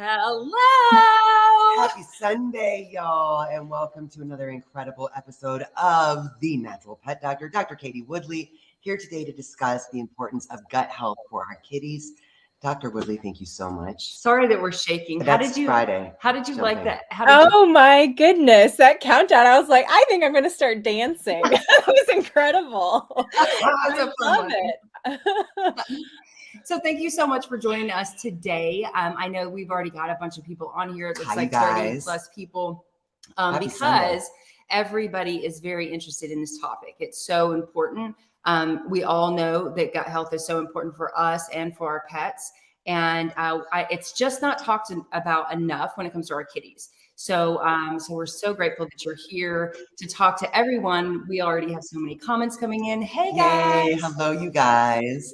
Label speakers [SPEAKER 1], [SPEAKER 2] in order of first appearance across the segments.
[SPEAKER 1] Hello.
[SPEAKER 2] Happy Sunday, y'all, and welcome to another incredible episode of The Natural Pet Doctor. Dr. Katie Woodley here today to discuss the importance of gut health for our kitties. Dr. Woodley, thank you so much.
[SPEAKER 1] Sorry that we're shaking.
[SPEAKER 2] That's Friday.
[SPEAKER 1] How did you like that?
[SPEAKER 3] My goodness, that countdown. I was like, I think I'm going to start dancing. That was incredible. I love it.
[SPEAKER 1] So thank you so much for joining us today. I know we've already got a bunch of people on here. It looks like 30 plus people because Sunday. Everybody is very interested in this topic. It's so important. We all know that gut health is so important for us and for our pets. And it's just not talked about enough when it comes to our kitties. So we're so grateful that you're here to talk to everyone. We already have so many comments coming in. Hey guys.
[SPEAKER 2] Yay, hello, you guys.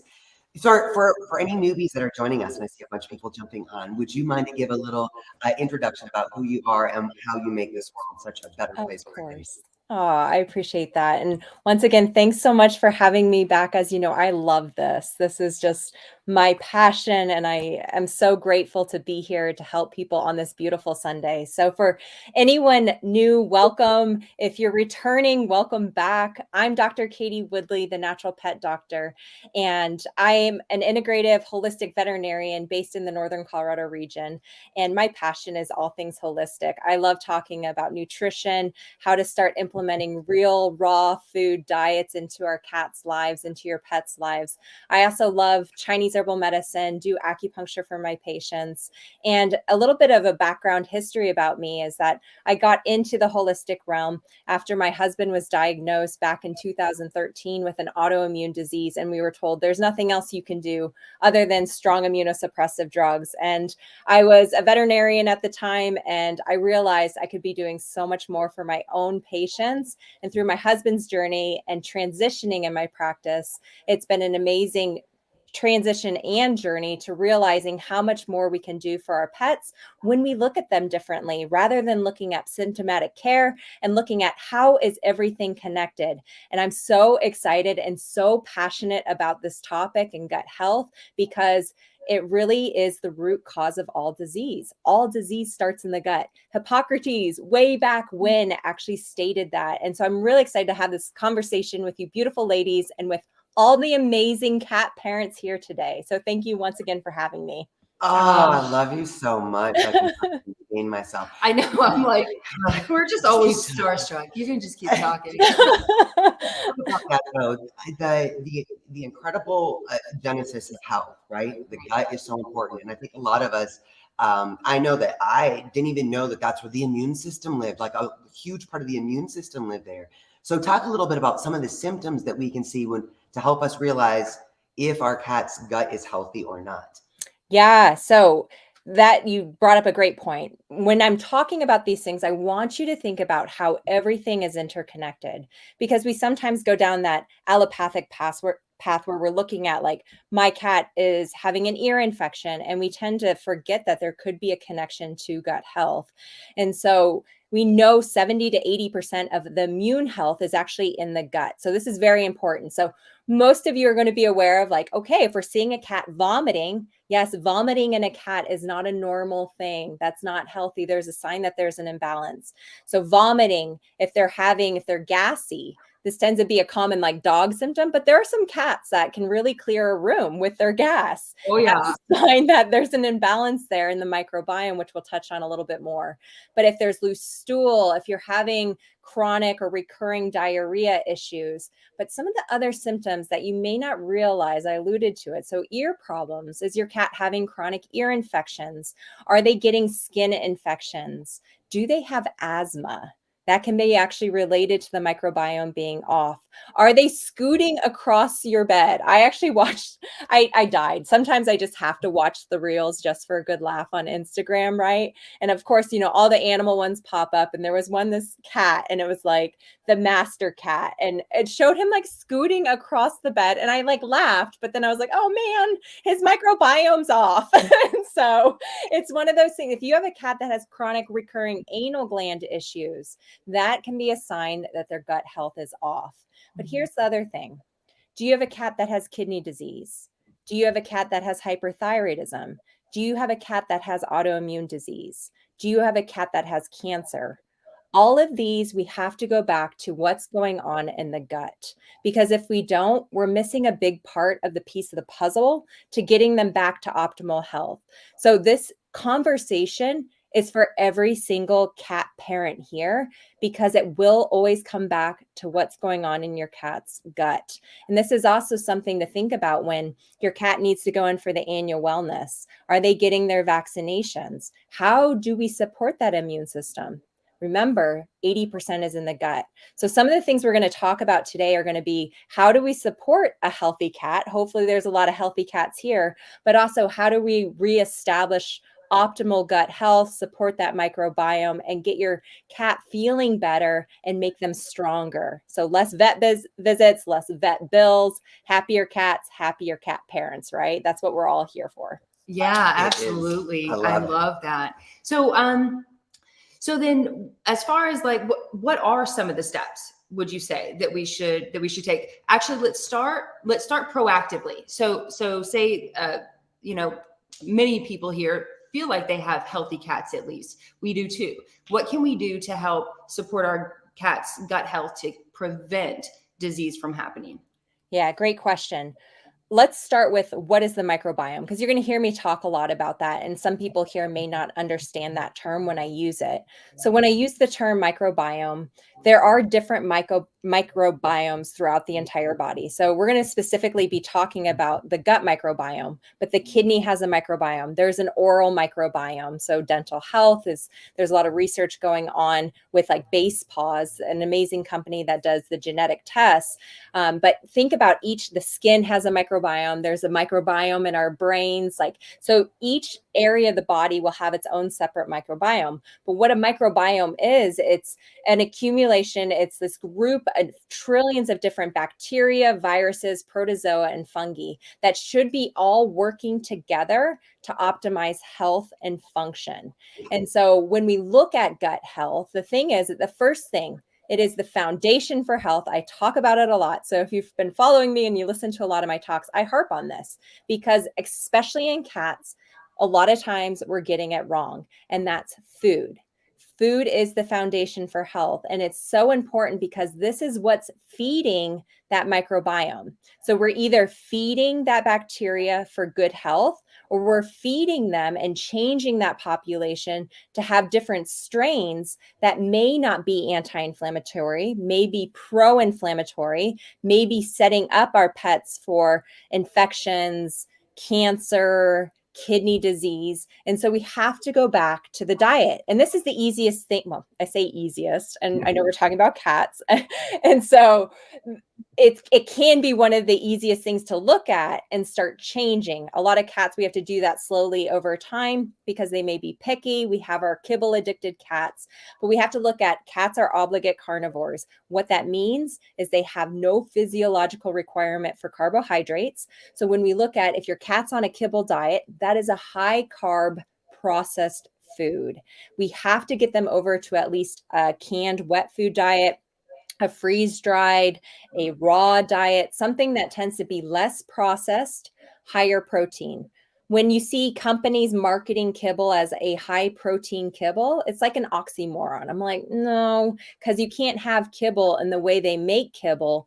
[SPEAKER 2] So for any newbies that are joining us, and I see a bunch of people jumping on, would you mind to give a little introduction about who you are and how you make this world such a better place for our kitties?
[SPEAKER 3] Oh, I appreciate that. And once again, thanks so much for having me back. As you know, I love this. This is just my passion, and I am so grateful to be here to help people on this beautiful Sunday. So for anyone new, welcome. If you're returning, welcome back. I'm Dr. Katie Woodley, the Natural Pet Doctor, and I'm an integrative holistic veterinarian based in the Northern Colorado region. And my passion is all things holistic. I love talking about nutrition, how to start implementing real raw food diets into our cats' lives, into your pets' lives. I also love Chinese herbal medicine, do acupuncture for my patients. And a little bit of a background history about me is that I got into the holistic realm after my husband was diagnosed back in 2013 with an autoimmune disease. And we were told there's nothing else you can do other than strong immunosuppressive drugs. And I was a veterinarian at the time, and I realized I could be doing so much more for my own patients. And through my husband's journey and transitioning in my practice, it's been an amazing transition and journey to realizing how much more we can do for our pets when we look at them differently, rather than looking at symptomatic care and looking at how is everything connected. And I'm so excited and so passionate about this topic and gut health because it really is the root cause of all disease. All disease starts in the gut. Hippocrates, way back when, actually stated that. And so I'm really excited to have this conversation with you beautiful ladies and with all the amazing cat parents here today. So thank you once again for having me.
[SPEAKER 2] Oh, I love you so much. I can contain myself.
[SPEAKER 1] I know. I'm like, we're just always starstruck. You can just keep talking.
[SPEAKER 2] The incredible genesis of health, right? The gut is so important. And I think a lot of us, I know that I didn't even know that that's where the immune system lived. Like a huge part of the immune system lived there. So talk a little bit about some of the symptoms that we can see to help us realize if our cat's gut is healthy or not.
[SPEAKER 3] Yeah, so that you brought up a great point. When I'm talking about these things, I want you to think about how everything is interconnected, because we sometimes go down that allopathic path where we're looking at, like, my cat is having an ear infection, and we tend to forget that there could be a connection to gut health. And so we know 70 to 80% of the immune health is actually in the gut. So this is very important. So most of you are going to be aware of, like, okay, if we're seeing a cat vomiting, yes, vomiting in a cat is not a normal thing. That's not healthy. There's a sign that there's an imbalance. So vomiting, if they're gassy, this tends to be a common, like, dog symptom, but there are some cats that can really clear a room with their gas.
[SPEAKER 1] Oh yeah.
[SPEAKER 3] That's a sign that there's an imbalance there in the microbiome, which we'll touch on a little bit more. But if there's loose stool, if you're having chronic or recurring diarrhea issues, but some of the other symptoms that you may not realize, I alluded to it. So ear problems, is your cat having chronic ear infections? Are they getting skin infections? Do they have asthma? That can be actually related to the microbiome being off. Are they scooting across your bed? I actually watched, I died. Sometimes I just have to watch the reels just for a good laugh on Instagram, right? And of course, all the animal ones pop up. And there was this cat, and it was like the master cat. And it showed him, like, scooting across the bed. And I, like, laughed, but then I was like, oh man, his microbiome's off. And so it's one of those things. If you have a cat that has chronic recurring anal gland issues, that can be a sign that their gut health is off. But here's the other thing. Do you have a cat that has kidney disease? Do you have a cat that has hyperthyroidism? Do you have a cat that has autoimmune disease? Do you have a cat that has cancer? All of these, we have to go back to what's going on in the gut, because if we don't, we're missing a big part of the piece of the puzzle to getting them back to optimal health. So this conversation is for every single cat parent here, because it will always come back to what's going on in your cat's gut. And this is also something to think about when your cat needs to go in for the annual wellness. Are they getting their vaccinations? How do we support that immune system? Remember, 80% is in the gut. So some of the things we're going to talk about today are going to be, how do we support a healthy cat? Hopefully there's a lot of healthy cats here, but also how do we reestablish optimal gut health, support that microbiome, and get your cat feeling better and make them stronger. So less vet visits, less vet bills, happier cats, happier cat parents, right? That's what we're all here for.
[SPEAKER 1] Yeah, absolutely. I love that. So then, as far as like, what are some of the steps would you say that we should take? Actually, let's start proactively. So say, many people here feel like they have healthy cats. At least we do too. What can we do to help support our cats' gut health to prevent disease from happening?
[SPEAKER 3] Yeah, great question. Let's start with, what is the microbiome? Because you're going to hear me talk a lot about that. And some people here may not understand that term when I use it. So when I use the term microbiome, there are different microbiomes throughout the entire body. So we're going to specifically be talking about the gut microbiome, but the kidney has a microbiome. There's an oral microbiome. So dental health there's a lot of research going on with like Base Paws, an amazing company that does the genetic tests. But think about the skin has a microbiome. There's a microbiome in our brains. So each area of the body will have its own separate microbiome. But what a microbiome is, it's an accumulation. It's this group of trillions of different bacteria, viruses, protozoa, and fungi that should be all working together to optimize health and function. And so when we look at gut health, the thing is that the first thing, it is the foundation for health. I talk about it a lot. So if you've been following me and you listen to a lot of my talks, I harp on this because especially in cats, a lot of times we're getting it wrong, and that's food. Food is the foundation for health. And it's so important because this is what's feeding that microbiome. So we're either feeding that bacteria for good health, or we're feeding them and changing that population to have different strains that may not be anti-inflammatory, may be pro-inflammatory, may be setting up our pets for infections, cancer, kidney disease. And so we have to go back to the diet. And this is the easiest thing. Well, I say easiest, and I know we're talking about cats. And so it can be one of the easiest things to look at and start changing. A lot of cats, we have to do that slowly over time because they may be picky. We have our kibble addicted cats, but we have to look at cats are obligate carnivores. What that means is they have no physiological requirement for carbohydrates. So when we look at, if your cat's on a kibble diet, that is a high carb processed food. We have to get them over to at least a canned wet food diet, a freeze-dried, a raw diet, something that tends to be less processed, higher protein. When you see companies marketing kibble as a high protein kibble, it's like an oxymoron. I'm like, no, because you can't have kibble in the way they make kibble.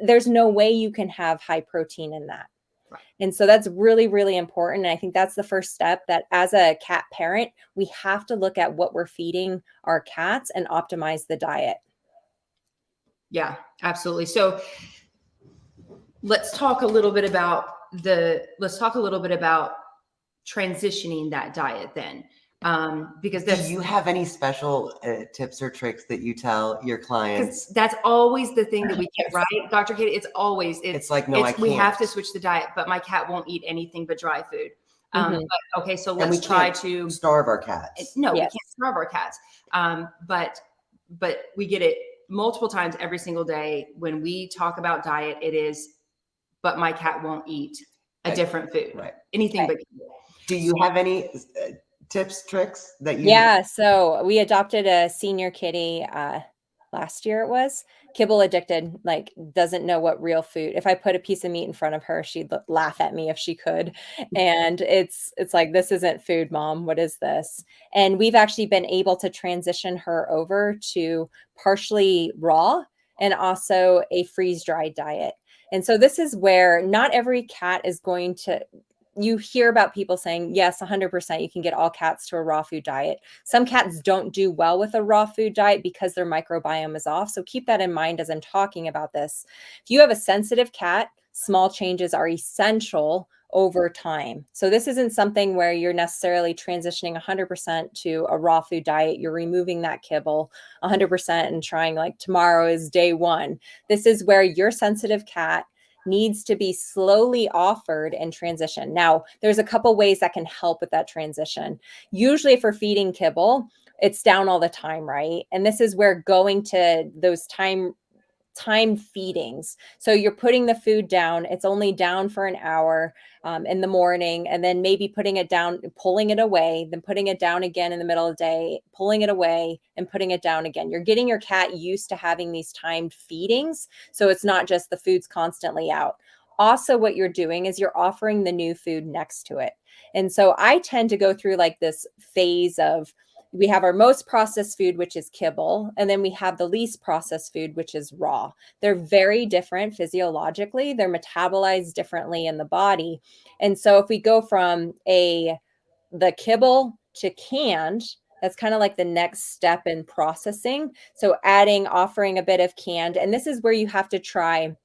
[SPEAKER 3] There's no way you can have high protein in that. And so that's really, really important. And I think that's the first step, that as a cat parent, we have to look at what we're feeding our cats and optimize the diet.
[SPEAKER 1] Yeah, absolutely. So let's talk a little bit about transitioning that diet then. Because
[SPEAKER 2] do you have any special tips or tricks that you tell your clients?
[SPEAKER 1] That's always the thing that we get right, Dr. Katie. It's like, no, I can't. We have to switch the diet, but my cat won't eat anything but dry food. But, okay, so let's try to
[SPEAKER 2] starve our cats.
[SPEAKER 1] No, we can't starve our cats. But we get it multiple times every single day when we talk about diet. It is, but my cat won't eat a different food, anything but.
[SPEAKER 2] Do you have any tips, tricks that you?
[SPEAKER 3] Yeah, so we adopted a senior kitty last year it was, kibble addicted, like doesn't know what real food. If I put a piece of meat in front of her, she'd laugh at me if she could. And it's like, this isn't food, mom. What is this? And we've actually been able to transition her over to partially raw and also a freeze-dried diet. And so this is where not every cat is going to, you hear about people saying, yes, 100%, you can get all cats to a raw food diet. Some cats don't do well with a raw food diet because their microbiome is off. So keep that in mind as I'm talking about this. If you have a sensitive cat, small changes are essential over time. So this isn't something where you're necessarily transitioning 100% to a raw food diet. You're removing that kibble 100% and trying like tomorrow is day one. This is where your sensitive cat needs to be slowly offered and transition. Now, there's a couple ways that can help with that transition. Usually if we're feeding kibble, it's down all the time, right? And this is where going to those time feedings. So you're putting the food down. It's only down for an hour in the morning, and then maybe putting it down, pulling it away, then putting it down again in the middle of the day, pulling it away and putting it down again. You're getting your cat used to having these timed feedings. So it's not just the food's constantly out. Also, what you're doing is you're offering the new food next to it. And so I tend to go through like this phase of, we have our most processed food, which is kibble, and then we have the least processed food, which is raw. They're very different physiologically. They're metabolized differently in the body. And so if we go from the kibble to canned, that's kind of like the next step in processing. So offering a bit of canned, and this is where you have to try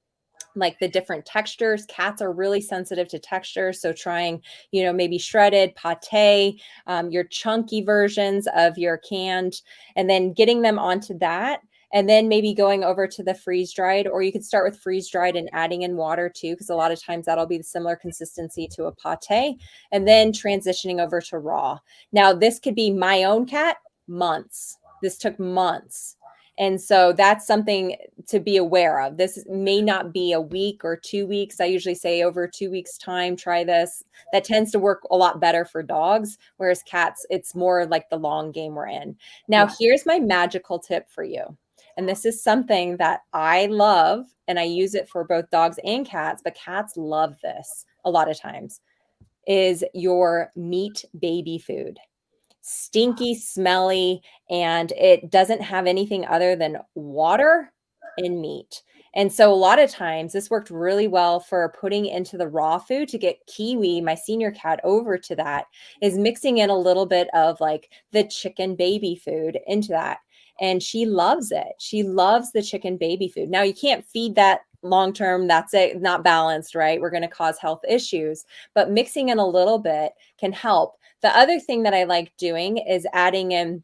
[SPEAKER 3] like the different textures. Cats are really sensitive to texture. So trying, maybe shredded, pate, your chunky versions of your canned, and then getting them onto that. And then maybe going over to the freeze dried, or you could start with freeze dried and adding in water too, because a lot of times that'll be the similar consistency to a pate, and then transitioning over to raw. Now, this could be my own cat, months. This took months. And so that's something to be aware of. This may not be a week or 2 weeks. I usually say over 2 weeks time, try this. That tends to work a lot better for dogs, whereas cats, it's more like the long game we're in. Now, here's my magical tip for you. And this is something that I love, and I use it for both dogs and cats, but cats love this a lot of times, is your meat baby food. Stinky, smelly, and it doesn't have anything other than water and meat. And so a lot of times this worked really well for putting into the raw food to get Kiwi, my senior cat, over to that, is mixing in a little bit of like the chicken baby food into that. And she loves it. She loves the chicken baby food. Now you can't feed that long term. That's it, not balanced, right? We're going to cause health issues, but mixing in a little bit can help. The other thing that I like doing is adding in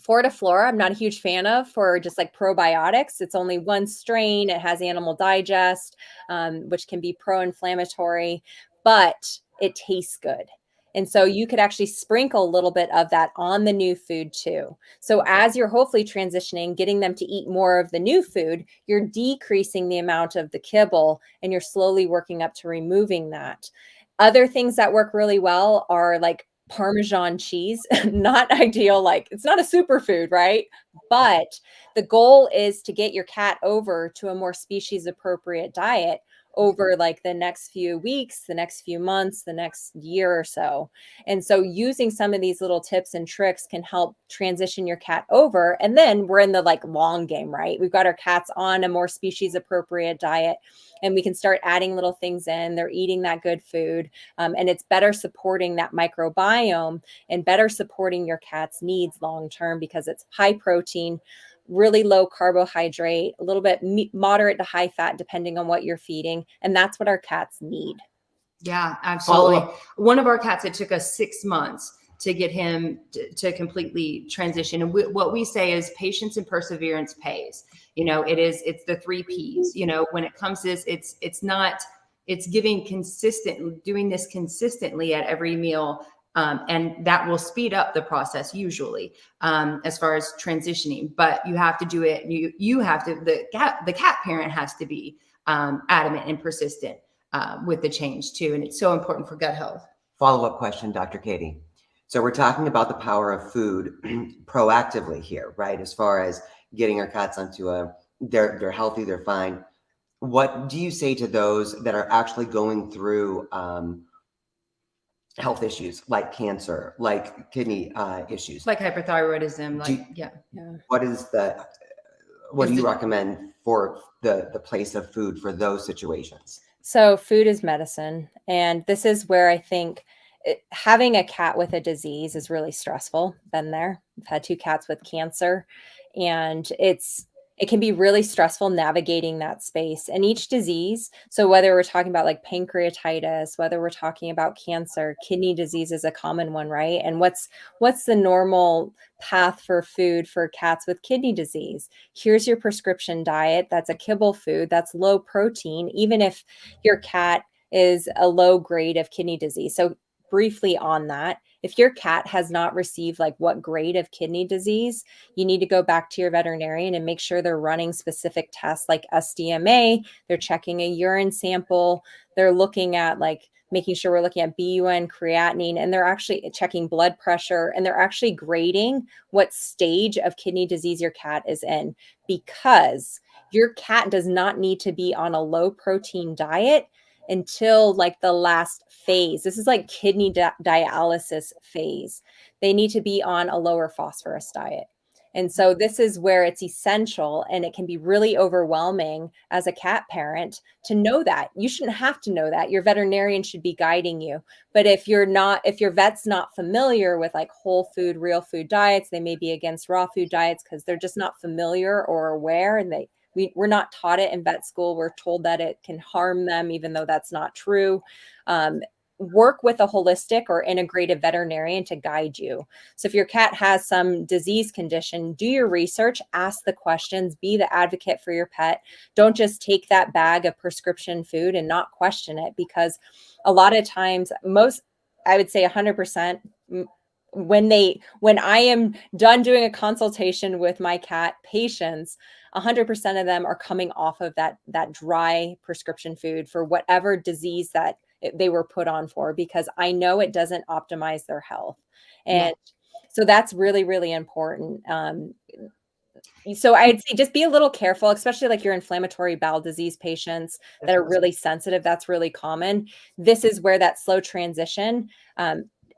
[SPEAKER 3] Fortiflora. I'm not a huge fan of for just like probiotics. It's only one strain. It has Animal Digest, which can be pro-inflammatory, but it tastes good. And so you could actually sprinkle a little bit of that on the new food too. So as you're hopefully transitioning, getting them to eat more of the new food, you're decreasing the amount of the kibble and you're slowly working up to removing that. Other things that work really well are like Parmesan cheese. Not ideal, like it's not a superfood, right? But the goal is to get your cat over to a more species appropriate diet over like the next few weeks, the next few months, the next year or so. And so using some of these little tips and tricks can help transition your cat over. And then we're in the like long game, right? We've got our cats on a more species appropriate diet, and we can start adding little things in. They're eating that good food, and it's better supporting that microbiome and better supporting your cat's needs long term, because it's high protein, really low carbohydrate, a little bit moderate to high fat, depending on what you're feeding. And that's what our cats need.
[SPEAKER 1] Yeah, absolutely. One of our cats, it took us 6 months to get him to completely transition. And what we say is patience and perseverance pays. It's the 3 Ps. When it comes to this, it's doing this consistently at every meal. And that will speed up the process usually, as far as transitioning, but you have to do it. The cat parent has to be adamant and persistent with the change too. And it's so important for gut health.
[SPEAKER 2] Follow-up question, Dr. Katie. So we're talking about the power of food proactively here, right? As far as getting our cats onto a they're healthy, they're fine. What do you say to those that are actually going through health issues like cancer, like kidney issues,
[SPEAKER 1] like hyperthyroidism? Like,
[SPEAKER 2] what do you recommend for the place of food for those situations?
[SPEAKER 3] So food is medicine. And this is where I think having a cat with a disease is really stressful. Been there. I've had 2 cats with cancer, and it can be really stressful navigating that space. And each disease, so whether we're talking about like pancreatitis, whether we're talking about cancer, kidney disease is a common one, right? And what's the normal path for food for cats with kidney disease? Here's your prescription diet. That's a kibble food. That's low protein, even if your cat is a low grade of kidney disease. So briefly on that, if your cat has not received like what grade of kidney disease, you need to go back to your veterinarian and make sure they're running specific tests like SDMA. They're checking a urine sample. They're looking at like making sure we're looking at BUN, creatinine, and they're actually checking blood pressure, and they're actually grading what stage of kidney disease your cat is in, because your cat does not need to be on a low protein diet until like the last phase. This is like kidney dialysis phase. They need to be on a lower phosphorus diet. And so this is where it's essential, and it can be really overwhelming as a cat parent to know that. You shouldn't have to know that. Your veterinarian should be guiding you. But if your vet's not familiar with like whole food, real food diets, they may be against raw food diets because they're just not familiar or aware, and we're not taught it in vet school. We're told that it can harm them, even though that's not true. Work with a holistic or integrative veterinarian to guide you. So if your cat has some disease condition, do your research, ask the questions, be the advocate for your pet. Don't just take that bag of prescription food and not question it, because a lot of times, I would say 100%, when I am done doing a consultation with my cat patients, 100% of them are coming off of that dry prescription food for whatever disease that they were put on for, because I know it doesn't optimize their health. And so that's really, really important. So I'd say just be a little careful, especially like your inflammatory bowel disease patients that are really sensitive. That's really common. This is where that slow transition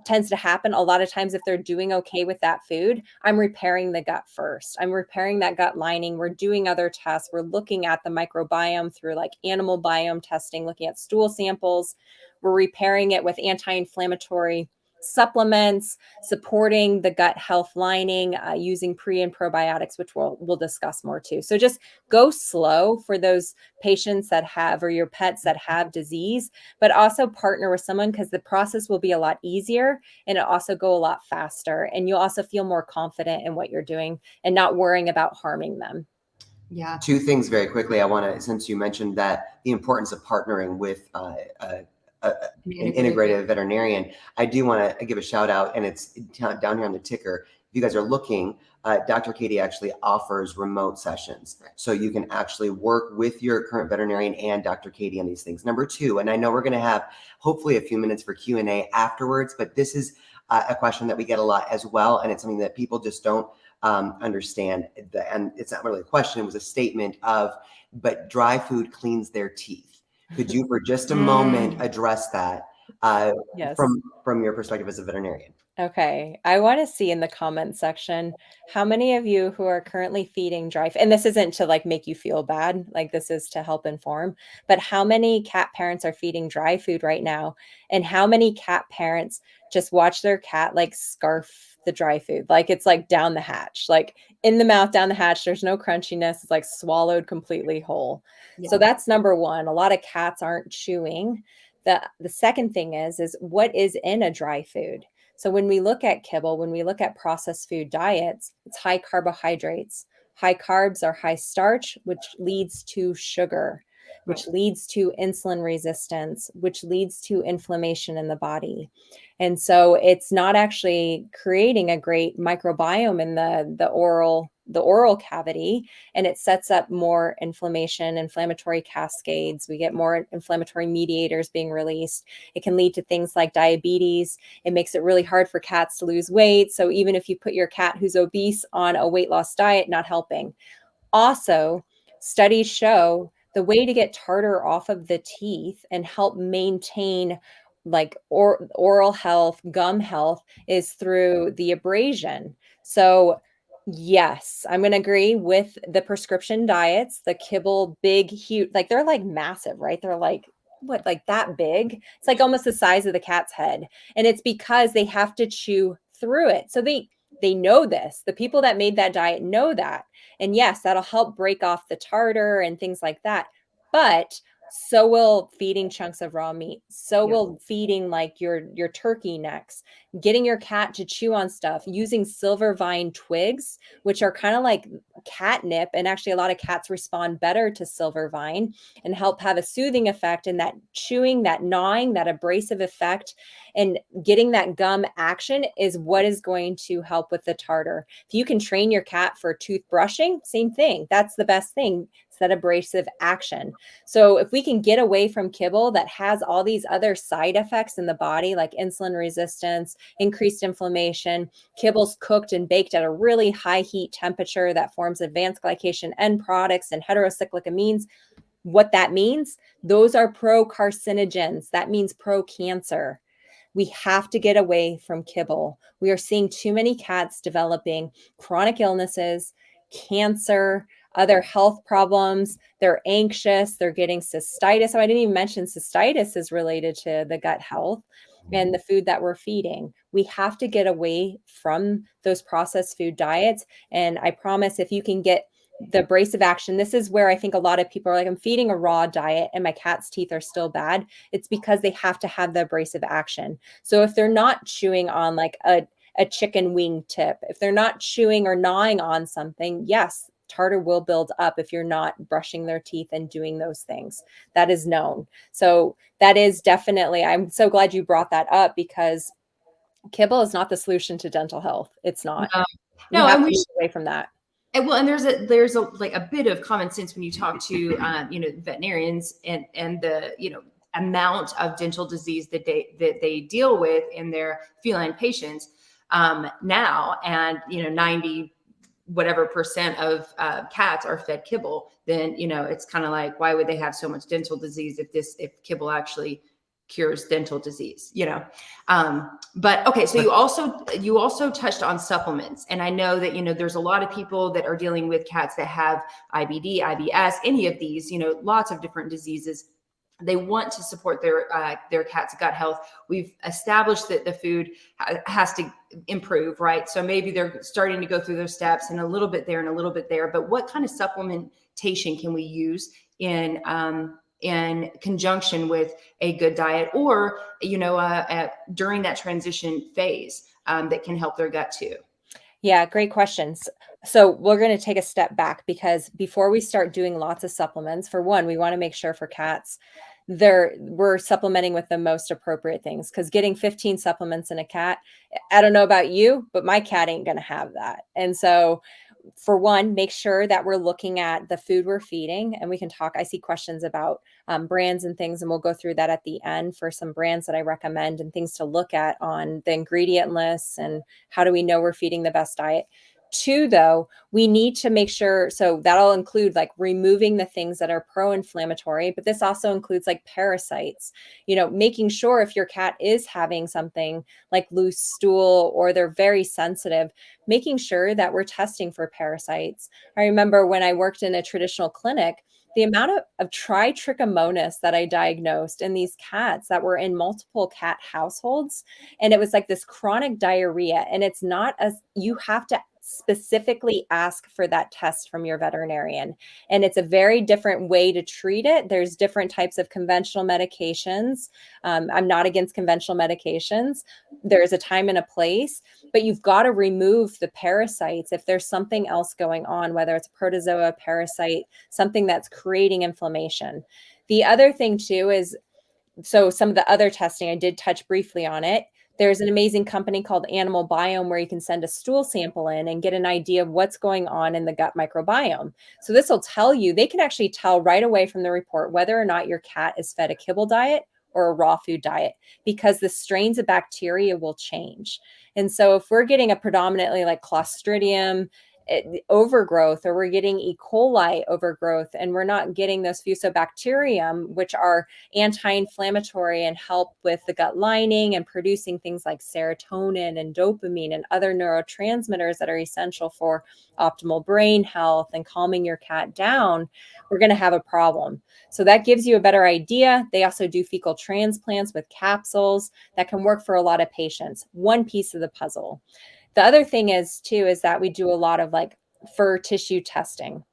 [SPEAKER 3] tends to happen. A lot of times, if they're doing okay with that food, I'm repairing the gut first. I'm repairing that gut lining. We're doing other tests. We're looking at the microbiome through like animal biome testing, looking at stool samples. We're repairing it with anti-inflammatory supplements, supporting the gut health lining, using pre and probiotics, which we'll discuss more too. So just go slow for those patients that have, or your pets that have disease, but also partner with someone, because the process will be a lot easier and it'll also go a lot faster. And you'll also feel more confident in what you're doing and not worrying about harming them.
[SPEAKER 1] Yeah.
[SPEAKER 2] 2 things very quickly. I want to, since you mentioned that, the importance of partnering with an integrative veterinarian, I do want to give a shout out, and it's down here on the ticker. If you guys are looking, Dr. Katie actually offers remote sessions. So you can actually work with your current veterinarian and Dr. Katie on these things. Number 2, and I know we're going to have hopefully a few minutes for Q&A afterwards, but this is a question that we get a lot as well. And it's something that people just don't understand. And it's not really a question, it was a statement of, but dry food cleans their teeth. Could you, for just a moment, address that
[SPEAKER 3] Yes.
[SPEAKER 2] from your perspective as a veterinarian?
[SPEAKER 3] Okay. I want to see in the comment section how many of you who are currently feeding dry food, and this isn't to like make you feel bad, like this is to help inform, but how many cat parents are feeding dry food right now? And how many cat parents just watch their cat like scarf the dry food? Like it's like down the hatch, like in the mouth, down the hatch. There's no crunchiness. It's like swallowed completely whole. Yeah. So that's number one. A lot of cats aren't chewing. The second thing is what is in a dry food? So when we look at kibble, when we look at processed food diets, it's high carbohydrates. High carbs are high starch, which leads to sugar, which leads to insulin resistance, which leads to inflammation in the body. And so it's not actually creating a great microbiome in the oral cavity, and it sets up more inflammatory cascades. We get more inflammatory mediators being released. It can lead to things like diabetes. It makes it really hard for cats to lose weight. So even if you put your cat who's obese on a weight loss diet, not helping. Also, studies show the way to get tartar off of the teeth and help maintain like oral health, gum health is through the abrasion. So yes, I'm going to agree with the prescription diets, the kibble, big, huge, like they're like massive, right? They're like, what, like that big? It's like almost the size of the cat's head. And it's because they have to chew through it. So they know this. The people that made that diet know that. And yes, that'll help break off the tartar and things like that. But so will feeding chunks of raw meat. So will feeding like your turkey necks, getting your cat to chew on stuff, using silver vine twigs, which are kind of like catnip. And actually, a lot of cats respond better to silver vine and help have a soothing effect. And that chewing, that gnawing, that abrasive effect, and getting that gum action is what is going to help with the tartar. If you can train your cat for tooth brushing, same thing. That's the best thing. It's that abrasive action. So if we can get away from kibble that has all these other side effects in the body, like insulin resistance, increased inflammation, kibble's cooked and baked at a really high heat temperature that forms advanced glycation end products and heterocyclic amines. What that means, those are pro-carcinogens. That means pro-cancer. We have to get away from kibble. We are seeing too many cats developing chronic illnesses, cancer, other health problems. They're anxious. They're getting cystitis. So I didn't even mention cystitis is related to the gut health and the food that we're feeding. We have to get away from those processed food diets. And I promise if you can get the abrasive action, this is where I think a lot of people are like, I'm feeding a raw diet and my cat's teeth are still bad. It's because they have to have the abrasive action. So if they're not chewing on like a chicken wing tip, if they're not chewing or gnawing on something, yes, tartar will build up if you're not brushing their teeth and doing those things. That is known. So that is definitely, I'm so glad you brought that up because kibble is not the solution to dental health. It's not.
[SPEAKER 1] No, and we
[SPEAKER 3] should get away from that.
[SPEAKER 1] And well, and there's a like a bit of common sense when you talk to veterinarians and the amount of dental disease that they deal with in their feline patients now, and 90 whatever percent of cats are fed kibble. Then it's kind of like, why would they have so much dental disease if kibble actually cures dental disease, but okay. So you also touched on supplements. And I know that, there's a lot of people that are dealing with cats that have IBD, IBS, any of these, lots of different diseases. They want to support their cat's gut health. We've established that the food has to improve, right? So maybe they're starting to go through those steps and a little bit there and a little bit there, but what kind of supplementation can we use in conjunction with a good diet, or during that transition phase that can help their gut too?
[SPEAKER 3] Yeah, great questions. So we're going to take a step back because before we start doing lots of supplements, for one, we want to make sure for cats we're supplementing with the most appropriate things, because getting 15 supplements in a cat, I don't know about you, but my cat ain't going to have that. And so for one, make sure that we're looking at the food we're feeding, and we can talk. I see questions about brands and things, and we'll go through that at the end for some brands that I recommend and things to look at on the ingredient lists and how do we know we're feeding the best diet. Two, though, we need to make sure, so that'll include like removing the things that are pro-inflammatory, but this also includes like parasites, making sure if your cat is having something like loose stool or they're very sensitive, making sure that we're testing for parasites. I remember when I worked in a traditional clinic, the amount of trichomonas that I diagnosed in these cats that were in multiple cat households. And it was like this chronic diarrhea. And it's not you have to specifically ask for that test from your veterinarian. And it's a very different way to treat it. There's different types of conventional medications. I'm not against conventional medications. There's a time and a place, but you've got to remove the parasites if there's something else going on, whether it's a protozoa, parasite, something that's creating inflammation. The other thing too is, so some of the other testing, I did touch briefly on it. There's an amazing company called Animal Biome where you can send a stool sample in and get an idea of what's going on in the gut microbiome. So this will tell you, they can actually tell right away from the report whether or not your cat is fed a kibble diet or a raw food diet, because the strains of bacteria will change. And so if we're getting a predominantly like Clostridium overgrowth, or we're getting E. coli overgrowth, and we're not getting those fusobacterium, which are anti-inflammatory and help with the gut lining and producing things like serotonin and dopamine and other neurotransmitters that are essential for optimal brain health and calming your cat down, we're going to have a problem. So that gives you a better idea. They also do fecal transplants with capsules that can work for a lot of patients. One piece of the puzzle. The other thing is too, is that we do a lot of like fur tissue testing.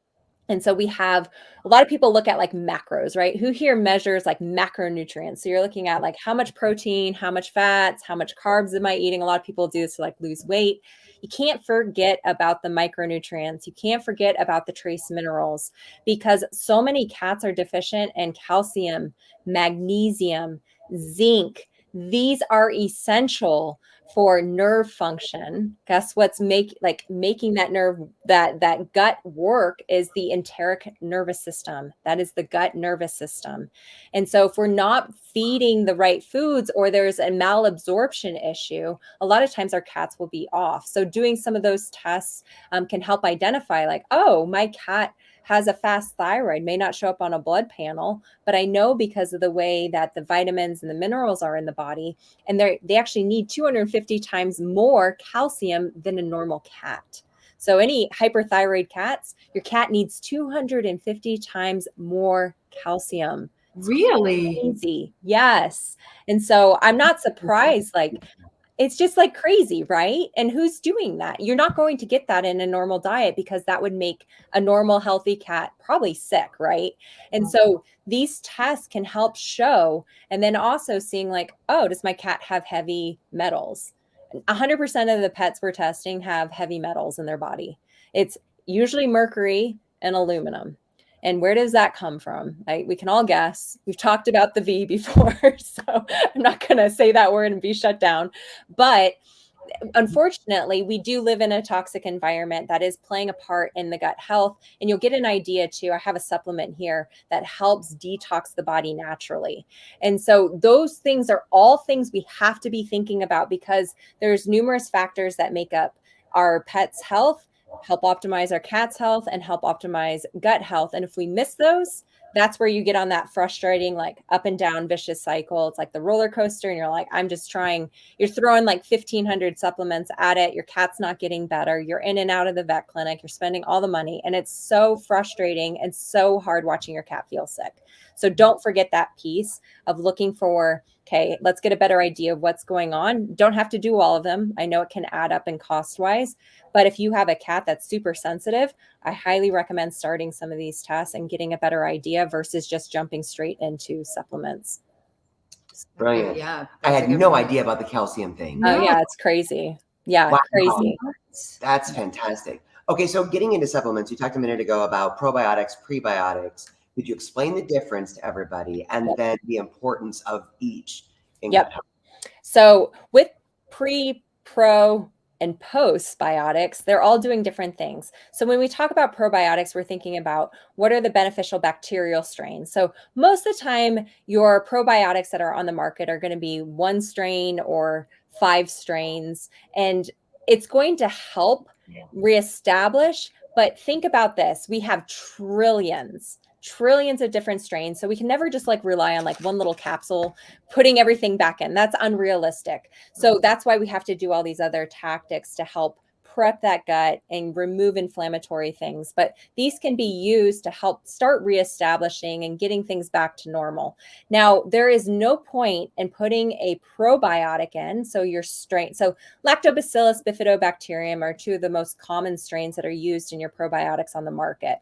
[SPEAKER 3] And so we have a lot of people look at like macros, right? Who here measures like macronutrients? So you're looking at like how much protein, how much fats, how much carbs am I eating? A lot of people do this to like lose weight. You can't forget about the micronutrients. You can't forget about the trace minerals, because so many cats are deficient in calcium, magnesium, zinc. These are essential for nerve function. Guess what's making that nerve, that gut work, is the enteric nervous system. That is the gut nervous system. And so if we're not feeding the right foods, or there's a malabsorption issue, a lot of times our cats will be off. So doing some of those tests can help identify like, oh, my cat has a fast thyroid, may not show up on a blood panel, but I know because of the way that the vitamins and the minerals are in the body, and they actually need 250 times more calcium than a normal cat. So any hyperthyroid cats, your cat needs 250 times more calcium.
[SPEAKER 1] Really?
[SPEAKER 3] Crazy. Yes. And so I'm not surprised, like, it's just like crazy, right? And who's doing that? You're not going to get that in a normal diet, because that would make a normal, healthy cat probably sick, right? And so these tests can help show, and then also seeing like, oh, does my cat have heavy metals? 100% of the pets we're testing have heavy metals in their body. It's usually mercury and aluminum. And where does that come from? We can all guess. We've talked about the V before, so I'm not going to say that word and be shut down. But unfortunately, we do live in a toxic environment that is playing a part in the gut health. And you'll get an idea too. I have a supplement here that helps detox the body naturally. And so those things are all things we have to be thinking about, because there's numerous factors that make up our pet's health, help optimize our cat's health, and help optimize gut health. And if we miss those, that's where you get on that frustrating, like up and down vicious cycle. It's like the roller coaster, and you're like, I'm just trying, you're throwing like 1,500 supplements at it. Your cat's not getting better. You're in and out of the vet clinic. You're spending all the money, and it's so frustrating and so hard watching your cat feel sick. So don't forget that piece of looking for, okay, let's get a better idea of what's going on. Don't have to do all of them. I know it can add up in cost wise, but if you have a cat that's super sensitive, I highly recommend starting some of these tests and getting a better idea versus just jumping straight into supplements.
[SPEAKER 2] Brilliant.
[SPEAKER 1] Yeah.
[SPEAKER 2] I had no idea about the calcium thing.
[SPEAKER 3] Oh, yeah, it's crazy. Yeah,
[SPEAKER 2] Wow.
[SPEAKER 3] crazy.
[SPEAKER 2] That's fantastic. Okay, so getting into supplements, you talked a minute ago about probiotics, prebiotics. Could you explain the difference to everybody, and then the importance of each in gut health?
[SPEAKER 3] So with pre, pro, and postbiotics, they're all doing different things. So when we talk about probiotics, we're thinking about what are the beneficial bacterial strains. So most of the time, your probiotics that are on the market are going to be 1 strain or 5 strains, and it's going to help reestablish. But think about this. We have trillions of different strains. So we can never just like rely on like one little capsule, putting everything back in. That's unrealistic. So that's why we have to do all these other tactics to help prep that gut and remove inflammatory things. But these can be used to help start reestablishing and getting things back to normal. Now, there is no point in putting a probiotic in. So your strain, so Lactobacillus bifidobacterium are 2 of the most common strains that are used in your probiotics on the market.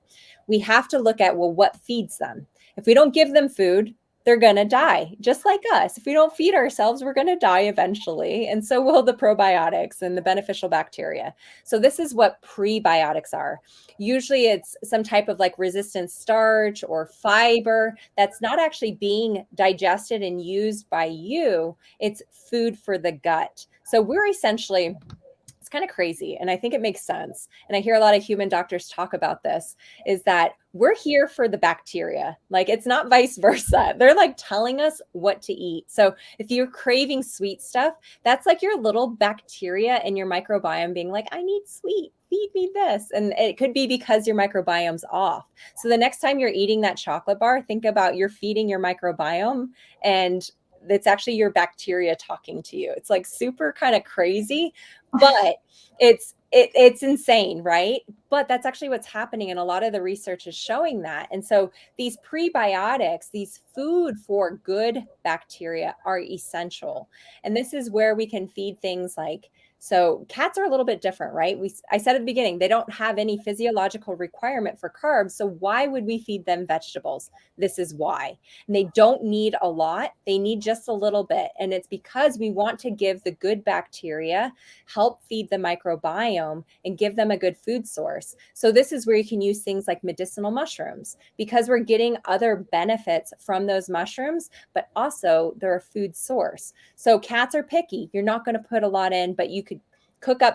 [SPEAKER 3] We have to look at, well, what feeds them? If we don't give them food, they're going to die, just like us. If we don't feed ourselves, we're going to die eventually. And so will the probiotics and the beneficial bacteria. So this is what prebiotics are. Usually it's some type of like resistant starch or fiber that's not actually being digested and used by you. It's food for the gut. So we're essentially, it's kind of crazy, and I think it makes sense. And I hear a lot of human doctors talk about this, is that we're here for the bacteria. Like, it's not vice versa. They're like telling us what to eat. So if you're craving sweet stuff, that's like your little bacteria in your microbiome being like, I need sweet feed me this. And it could be because your microbiome's off. So the next time you're eating that chocolate bar, think about you're feeding your microbiome, and it's actually your bacteria talking to you. It's like super kind of crazy, but it's insane, right? But that's actually what's happening, and a lot of the research is showing that. And so these prebiotics, these food for good bacteria, are essential. And this is where we can feed things like, so cats are a little bit different, right? I said at the beginning, they don't have any physiological requirement for carbs. So why would we feed them vegetables? This is why. And they don't need a lot. They need just a little bit. And it's because we want to give the good bacteria, help feed the microbiome, and give them a good food source. So this is where you can use things like medicinal mushrooms, because we're getting other benefits from those mushrooms, but also they're a food source. So cats are picky. You're not going to put a lot in, but you could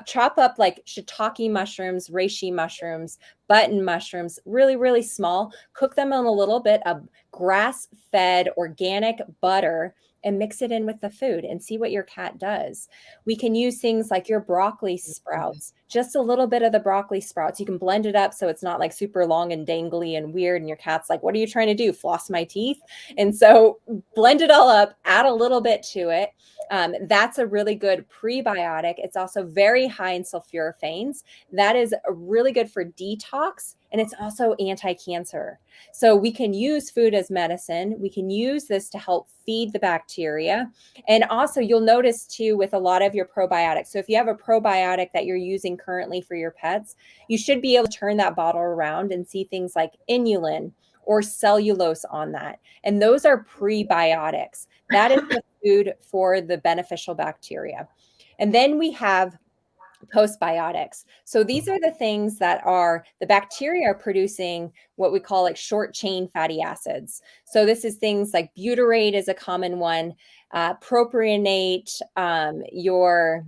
[SPEAKER 3] chop up like shiitake mushrooms, reishi mushrooms, button mushrooms, really, really small, cook them in a little bit of grass-fed organic butter and mix it in with the food and see what your cat does. We can use things like your broccoli sprouts, just a little bit of the broccoli sprouts. You can blend it up so it's not like super long and dangly and weird. And your cat's like, what are you trying to do? Floss my teeth? And so blend it all up, add a little bit to it. That's a really good prebiotic. It's also very high in sulforaphanes. That is really good for detox, and it's also anti-cancer. So we can use food as medicine. We can use this to help feed the bacteria. And also you'll notice too with a lot of your probiotics. So if you have a probiotic that you're using currently for your pets, you should be able to turn that bottle around and see things like inulin or cellulose on that. And those are prebiotics. That is the food for the beneficial bacteria. And then we have postbiotics. So these are the things that are the bacteria are producing what we call like short chain fatty acids. So this is things like butyrate is a common one, propionate, your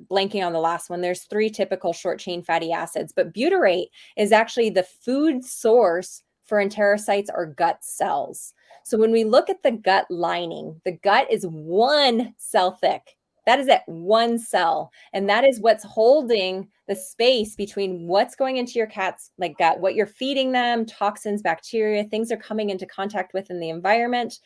[SPEAKER 3] blanking on the last one. There's 3 typical short chain fatty acids, but butyrate is actually the food source for enterocytes or gut cells. So when we look at the gut lining, the gut is 1 cell thick. That is at 1 cell. And that is what's holding the space between what's going into your cat's like gut, what you're feeding them, toxins, bacteria, things are coming into contact with in the environment,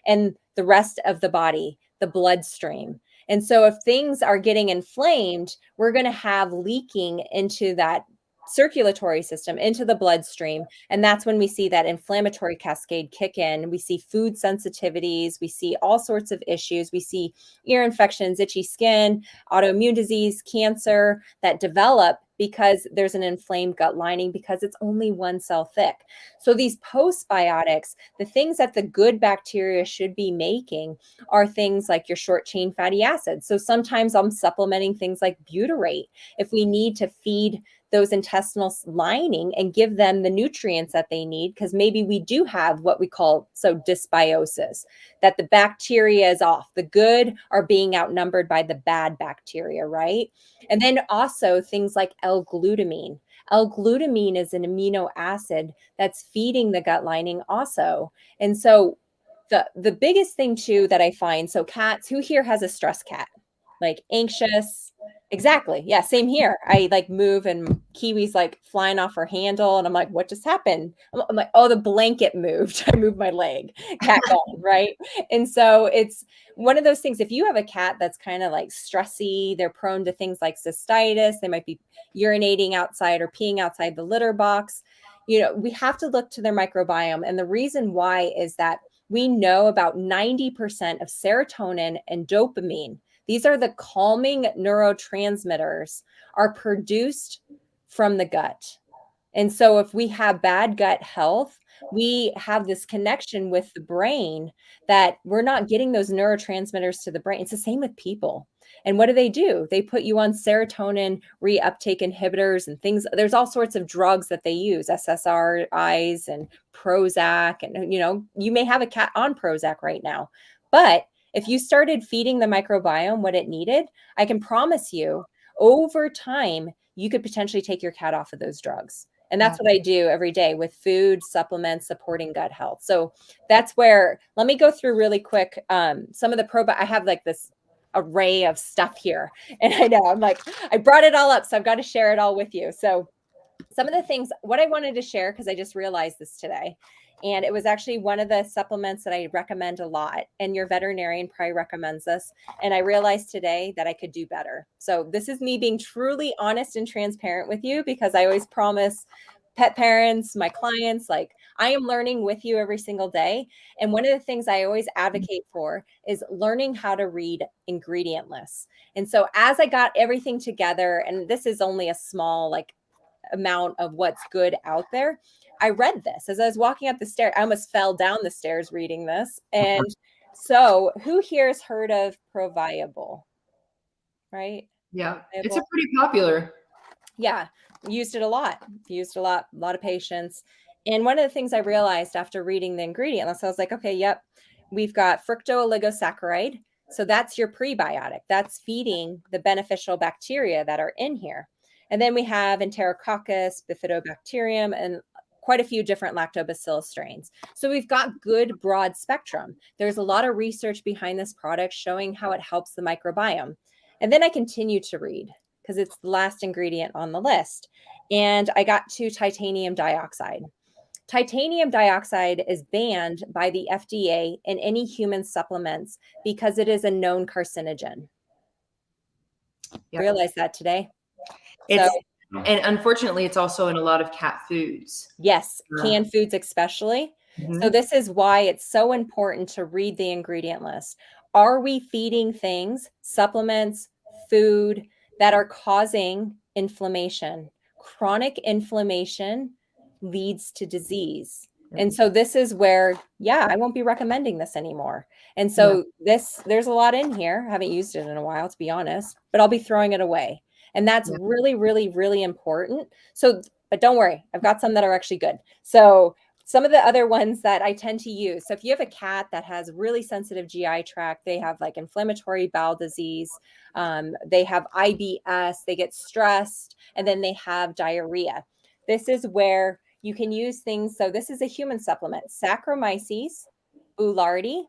[SPEAKER 3] and the rest of the body, the bloodstream. And so if things are getting inflamed, we're going to have leaking into that circulatory system, into the bloodstream. And that's when we see that inflammatory cascade kick in. We see food sensitivities. We see all sorts of issues. We see ear infections, itchy skin, autoimmune disease, cancer that develop because there's an inflamed gut lining because it's only 1 cell thick. So these postbiotics, the things that the good bacteria should be making are things like your short chain fatty acids. So sometimes I'm supplementing things like butyrate if we need to feed those intestinal lining and give them the nutrients that they need, because maybe we do have what we call dysbiosis, that the bacteria is off. The good are being outnumbered by the bad bacteria, right? And then also things like L-glutamine. L-glutamine is an amino acid that's feeding the gut lining also. And so the biggest thing too that I find, so cats, who here has a stress cat? Like anxious. Exactly. Yeah, same here. I like move and Kiwi's like flying off her handle and I'm like, what just happened? I'm like, oh, the blanket moved. I moved my leg. Cat gone, right? And so it's one of those things. If you have a cat that's kind of like stressy, they're prone to things like cystitis, they might be urinating outside or peeing outside the litter box. We have to look to their microbiome. And the reason why is that we know about 90% of serotonin and dopamine, these are the calming neurotransmitters, are produced from the gut. And so if we have bad gut health, we have this connection with the brain that we're not getting those neurotransmitters to the brain. It's the same with people. And what do? They put you on serotonin reuptake inhibitors and things. There's all sorts of drugs that they use, SSRIs and Prozac. And, you may have a cat on Prozac right now. But if you started feeding the microbiome what it needed, I can promise you over time, you could potentially take your cat off of those drugs. And that's what I do every day with food, supplements, supporting gut health. So that's where, let me go through really quick some of the I have like this array of stuff here. And I know I'm like, I brought it all up, so I've got to share it all with you. So some of the things, what I wanted to share, because I just realized this today, and it was actually one of the supplements that I recommend a lot, and your veterinarian probably recommends this. And I realized today that I could do better. So this is me being truly honest and transparent with you, because I always promise pet parents, my clients, like I am learning with you every single day. And one of the things I always advocate for is learning how to read ingredient lists. And so as I got everything together, and this is only a small like amount of what's good out there, I read this as I was walking up the stairs. I almost fell down the stairs reading this. And so who here has heard of Proviable? Right?
[SPEAKER 1] Yeah.
[SPEAKER 3] Proviable.
[SPEAKER 1] It's a pretty popular.
[SPEAKER 3] Yeah. Used it a lot, a lot of patients. And one of the things I realized after reading the ingredient list, I was like, okay, yep, we've got fructooligosaccharide. So that's your prebiotic. That's feeding the beneficial bacteria that are in here. And then we have Enterococcus, Bifidobacterium, and quite a few different lactobacillus strains. So we've got good broad spectrum. There's a lot of research behind this product showing how it helps the microbiome. And then I continue to read because it's the last ingredient on the list. And I got to titanium dioxide. Titanium dioxide is banned by the FDA in any human supplements because it is a known carcinogen.
[SPEAKER 1] Yep.
[SPEAKER 3] Realize that today?
[SPEAKER 1] And unfortunately, it's also in a lot of cat foods.
[SPEAKER 3] Yes, canned foods especially. Mm-hmm. So this is why it's so important to read the ingredient list. Are we feeding things, supplements, food that are causing inflammation? Chronic inflammation leads to disease. And so this is where, I won't be recommending this anymore. And so there's a lot in here. I haven't used it in a while, to be honest, but I'll be throwing it away. And that's really, really, really important. So, but don't worry, I've got some that are actually good. So some of the other ones that I tend to use. So if you have a cat that has really sensitive GI tract, they have like inflammatory bowel disease, they have IBS, they get stressed, and then they have diarrhea. This is where you can use things. So this is a human supplement, Saccharomyces boulardii,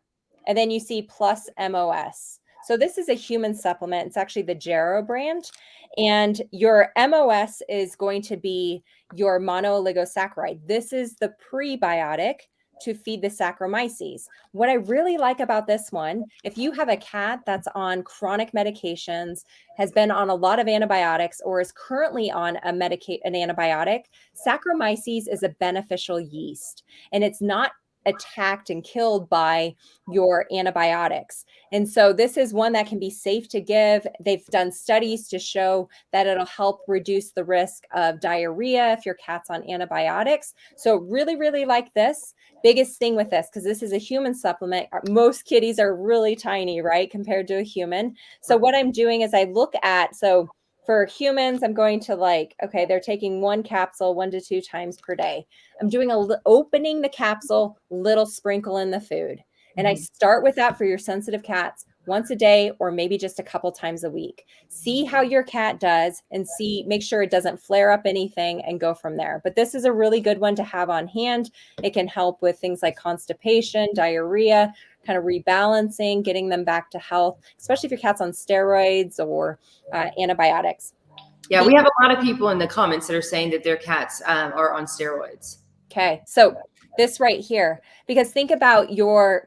[SPEAKER 3] and then you see plus MOS. So this is a human supplement. It's actually the Jarrow brand. And your MOS is going to be your monooligosaccharide. This is the prebiotic to feed the Saccharomyces. What I really like about this one, if you have a cat that's on chronic medications, has been on a lot of antibiotics, or is currently on an antibiotic, Saccharomyces is a beneficial yeast, and it's not attacked and killed by your antibiotics. And so this is one that can be safe to give. They've done studies to show that it'll help reduce the risk of diarrhea if your cat's on antibiotics. So really, really like this. Biggest thing with this, because this is a human supplement, most kitties are really tiny, right, compared to a human. So what I'm doing is I look at, so for humans, I'm going to okay, they're taking one capsule 1 to 2 times per day. I'm doing opening the capsule, little sprinkle in the food. And I start with that for your sensitive cats once a day, or maybe just a couple times a week. See how your cat does and make sure it doesn't flare up anything, and go from there. But this is a really good one to have on hand. It can help with things like constipation, diarrhea, kind of rebalancing, getting them back to health, especially if your cat's on steroids or antibiotics.
[SPEAKER 1] Yeah, we have a lot of people in the comments that are saying that their cats are on steroids.
[SPEAKER 3] Okay, so this right here, because think about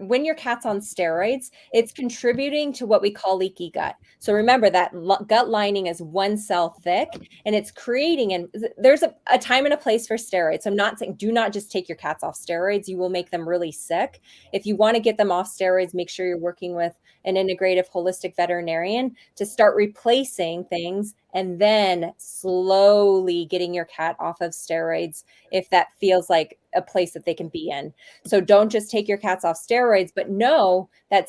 [SPEAKER 3] when your cat's on steroids, it's contributing to what we call leaky gut. So remember that gut lining is 1 cell thick, and it's creating, and there's a time and a place for steroids. So I'm not saying do not just take your cats off steroids. You will make them really sick. If you want to get them off steroids, make sure you're working with an integrative holistic veterinarian to start replacing things, and then slowly getting your cat off of steroids if that feels like a place that they can be in. So don't just take your cats off steroids, but know that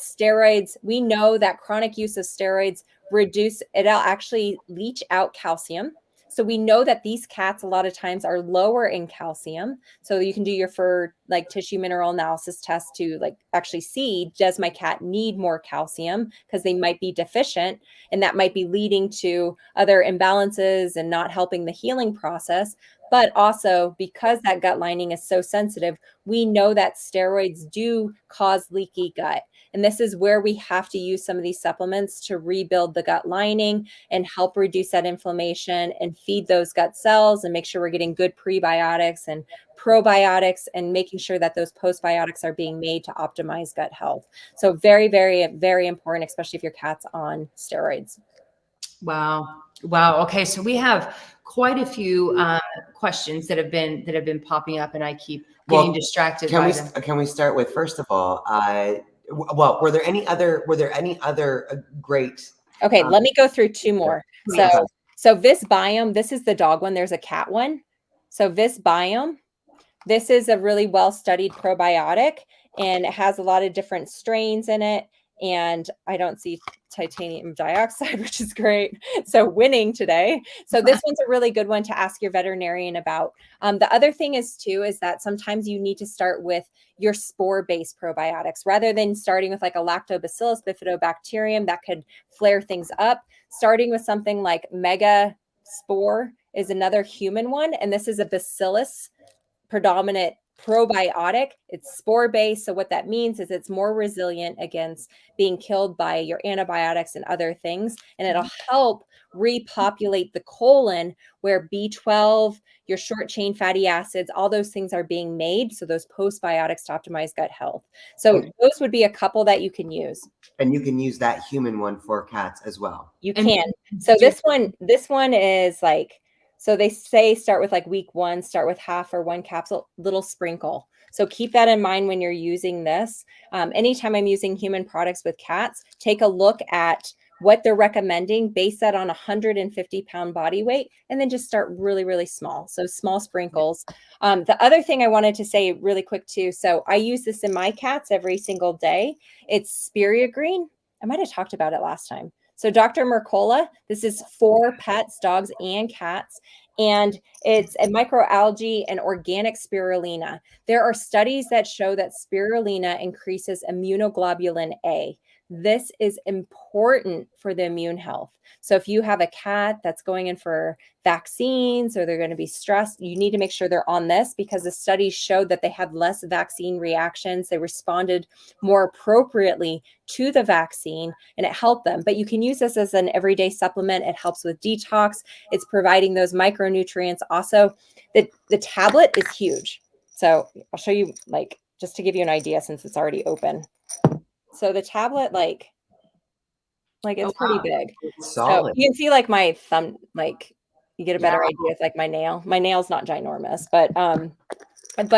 [SPEAKER 3] we know that chronic use of steroids it'll actually leach out calcium. So we know that these cats a lot of times are lower in calcium. So you can do your tissue mineral analysis test to actually see, does my cat need more calcium? Because they might be deficient, and that might be leading to other imbalances and not helping the healing process. But also, because that gut lining is so sensitive, we know that steroids do cause leaky gut. And this is where we have to use some of these supplements to rebuild the gut lining and help reduce that inflammation and feed those gut cells and make sure we're getting good prebiotics and probiotics and making sure that those postbiotics are being made to optimize gut health. So very, very, very important, especially if your cat's on steroids.
[SPEAKER 1] Wow. Wow. Okay. So we have quite a few questions that have been popping up, and I keep getting distracted by them.
[SPEAKER 2] Can we start with, first of all, well, were there any other great?
[SPEAKER 3] Okay, let me go through two more. So Vis Biome, this is the dog one. There's a cat one. So Vis Biome, this is a really well-studied probiotic, and it has a lot of different strains in it. And I don't see titanium dioxide, which is great. So winning today. So this one's a really good one to ask your veterinarian about. The other thing is that sometimes you need to start with your spore-based probiotics rather than starting with like a lactobacillus bifidobacterium that could flare things up. Starting with something like Mega Spore is another human one. And this is a bacillus predominant probiotic. It's spore based. So what that means is it's more resilient against being killed by your antibiotics and other things. And it'll help repopulate the colon where B12, your short chain fatty acids, all those things are being made. So those postbiotics to optimize gut health. So those would be a couple that you can use.
[SPEAKER 2] And you can use that human one for cats as well.
[SPEAKER 3] You can. So this one is like, so they say start with like week 1, start with half or 1 capsule, little sprinkle. So keep that in mind when you're using this. Anytime I'm using human products with cats, take a look at what they're recommending, base that on 150-pound body weight, and then just start really, really small. So small sprinkles. The other thing I wanted to say really quick too. So I use this in my cats every single day. It's Spirogreen. I might have talked about it last time. So Dr. Mercola, this is for pets, dogs, and cats. And it's a microalgae and organic spirulina. There are studies that show that spirulina increases immunoglobulin A. This is important for the immune health. So if you have a cat that's going in for vaccines or they're going to be stressed, you need to make sure they're on this because the studies showed that they had less vaccine reactions. They responded more appropriately to the vaccine and it helped them. But you can use this as an everyday supplement. It helps with detox. It's providing those micronutrients. Also, the tablet is huge. So I'll show you, like, just to give you an idea since it's already open. So the tablet, like it's pretty big. So you can see like my thumb, like you get a better idea with like my nail. My nail's not ginormous, but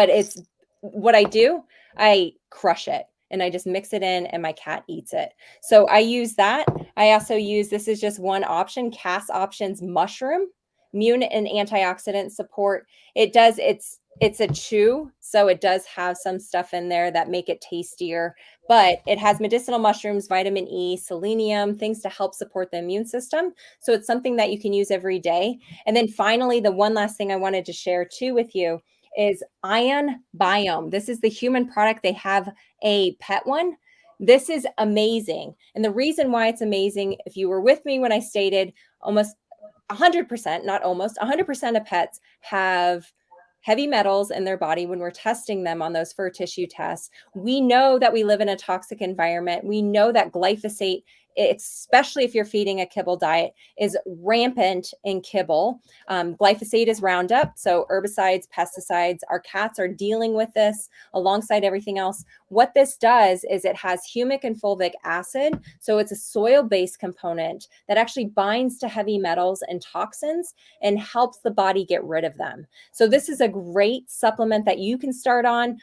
[SPEAKER 3] it's what I do. I crush it and I just mix it in and my cat eats it. So I use that. I also use, this is just one option, Cass Options Mushroom, immune and antioxidant support. It's a chew, so it does have some stuff in there that make it tastier, but it has medicinal mushrooms, vitamin E, selenium, things to help support the immune system. So it's something that you can use every day. And then finally, the one last thing I wanted to share too with you is Ion Biome. This is the human product. They have a pet one. This is amazing. And the reason why it's amazing, if you were with me when I stated almost 100%, not almost 100% of pets have heavy metals in their body when we're testing them on those fur tissue tests. We know that we live in a toxic environment. We know that glyphosate, especially if you're feeding a kibble diet, is rampant in kibble. Glyphosate is Roundup, so herbicides, pesticides. Our cats are dealing with this alongside everything else. What this does is it has humic and fulvic acid, so it's a soil-based component that actually binds to heavy metals and toxins and helps the body get rid of them. So this is a great supplement that you can start on.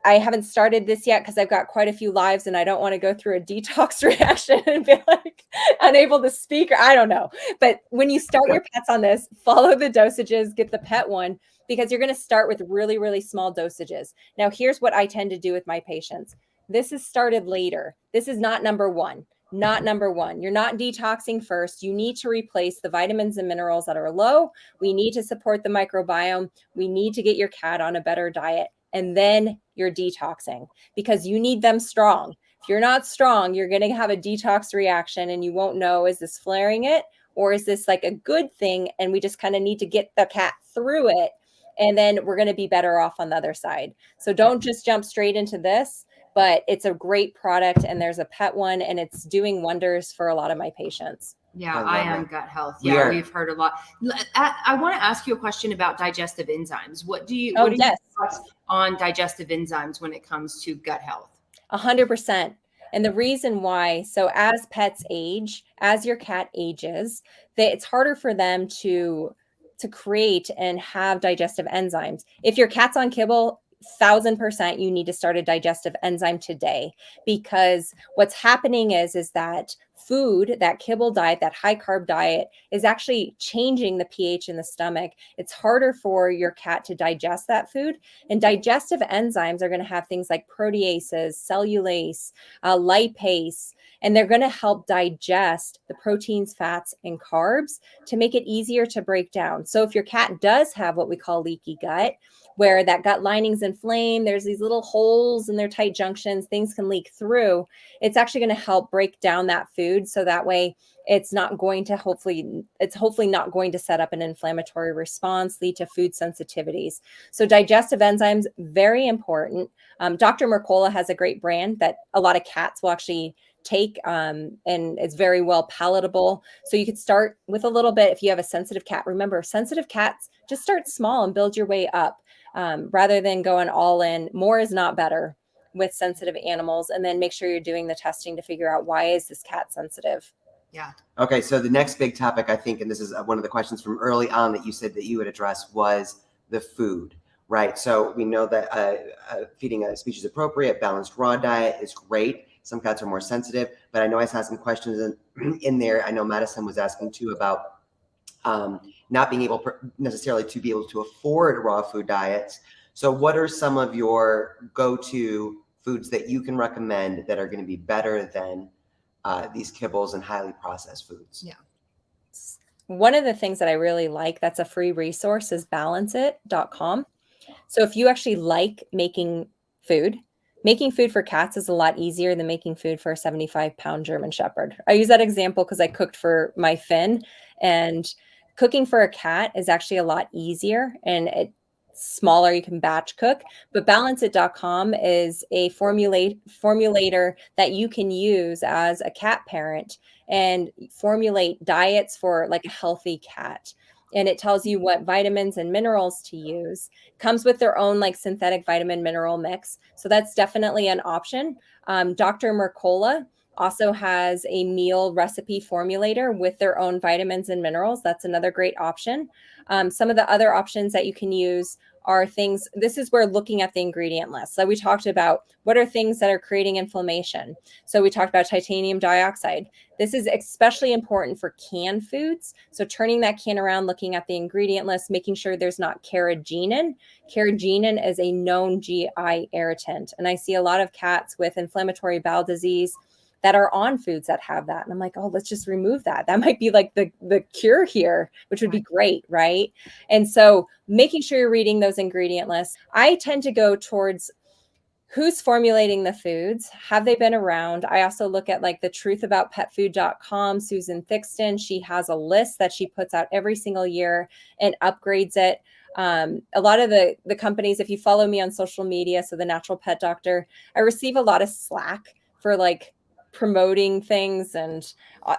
[SPEAKER 3] I haven't started this yet because I've got quite a few lives and I don't want to go through a detox reaction and be like unable to speak, or I don't know. But when you start your pets on this, follow the dosages, get the pet one, because you're going to start with really, really small dosages. Now, here's what I tend to do with my patients. This is started later. This is not number one. Not number one. You're not detoxing first. You need to replace the vitamins and minerals that are low. We need to support the microbiome. We need to get your cat on a better diet. And then you're detoxing because you need them strong. If you're not strong, you're going to have a detox reaction and you won't know, is this flaring it or is this like a good thing and we just kind of need to get the cat through it, and then we're going to be better off on the other side. So don't just jump straight into this, but it's a great product, and there's a pet one, and it's doing wonders for a lot of my patients.
[SPEAKER 1] Yeah, I am gut health. Yeah, we've heard a lot. I want to ask you a question about digestive enzymes. What do you thoughts on digestive enzymes when it comes to gut health?
[SPEAKER 3] 100%. And the reason why, so as pets age, as your cat ages, it's harder for them to create and have digestive enzymes. If your cat's on kibble, 1000% you need to start a digestive enzyme today, because what's happening is that food, that kibble diet, that high carb diet is actually changing the pH in the stomach. It's harder for your cat to digest that food. And digestive enzymes are going to have things like proteases, cellulase, lipase, and they're going to help digest the proteins, fats, and carbs to make it easier to break down. So if your cat does have what we call leaky gut, where that gut lining's inflamed, there's these little holes in their tight junctions, things can leak through, it's actually going to help break down that food. So that way it's not going to hopefully not going to set up an inflammatory response, lead to food sensitivities. So digestive enzymes, very important. Dr. Mercola has a great brand that a lot of cats will actually take, and it's very well palatable. So you could start with a little bit. If you have a sensitive cat, remember, sensitive cats, just start small and build your way up, rather than going all in. More is not better with sensitive animals. And then make sure you're doing the testing to figure out, why is this cat sensitive?
[SPEAKER 1] Yeah.
[SPEAKER 2] Okay. So the next big topic, I think, and this is one of the questions from early on that you said that you would address, was the food, right? So we know that feeding a species appropriate, balanced raw diet is great. Some cats are more sensitive, but I know I saw some questions in there. I know Madison was asking too about not being able necessarily to be able to afford raw food diets. So what are some of your go-to foods that you can recommend that are going to be better than these kibbles and highly processed foods?
[SPEAKER 1] Yeah.
[SPEAKER 3] One of the things that I really like, that's a free resource, is balanceit.com. So if you actually like making food for cats is a lot easier than making food for a 75-pound German Shepherd. I use that example because I cooked for my Finn, and cooking for a cat is actually a lot easier, and it's smaller. You can batch cook, but balanceit.com is a formulator that you can use as a cat parent and formulate diets for like a healthy cat. And it tells you what vitamins and minerals to use. Comes with their own like synthetic vitamin mineral mix. So that's definitely an option. Dr. Mercola also has a meal recipe formulator with their own vitamins and minerals. That's another great option. Some of the other options that you can use are things, this is where looking at the ingredient list. So we talked about what are things that are creating inflammation. So we talked about titanium dioxide. This is especially important for canned foods. So turning that can around, looking at the ingredient list, making sure there's not carrageenan. Carrageenan is a known GI irritant. And I see a lot of cats with inflammatory bowel disease that are on foods that have that. And I'm like, oh, let's just remove that. That might be like the cure here, which would be great, right? And so making sure you're reading those ingredient lists. I tend to go towards who's formulating the foods. Have they been around? I also look at like the truthaboutpetfood.com. Susan Thixton, she has a list that she puts out every single year and upgrades it. A lot of the companies, if you follow me on social media, so the Natural Pet Doctor, I receive a lot of slack for like promoting things, and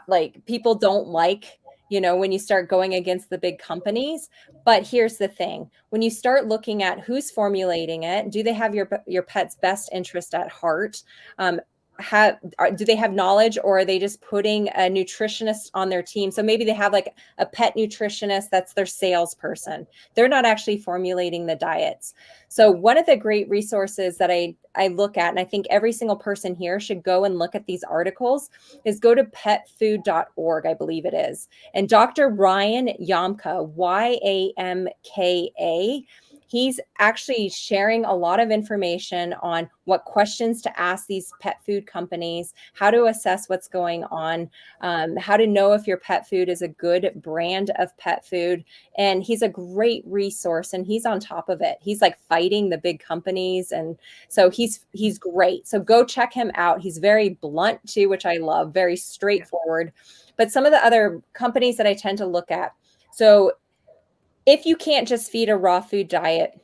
[SPEAKER 3] like people don't like, when you start going against the big companies. But here's the thing, when you start looking at who's formulating it, do they have your pet's best interest at heart? Do they have knowledge, or are they just putting a nutritionist on their team? So maybe they have like a pet nutritionist that's their salesperson. They're not actually formulating the diets. So one of the great resources that I look at, and I think every single person here should go and look at these articles, is go to petfood.org, I believe it is. And Dr. Ryan Yamka, Yamka, he's actually sharing a lot of information on what questions to ask these pet food companies, how to assess what's going on, how to know if your pet food is a good brand of pet food. And he's a great resource, and he's on top of it. He's like fighting the big companies. And so he's great. So go check him out. He's very blunt too, which I love, very straightforward. But some of the other companies that I tend to look at, so if you can't just feed a raw food diet,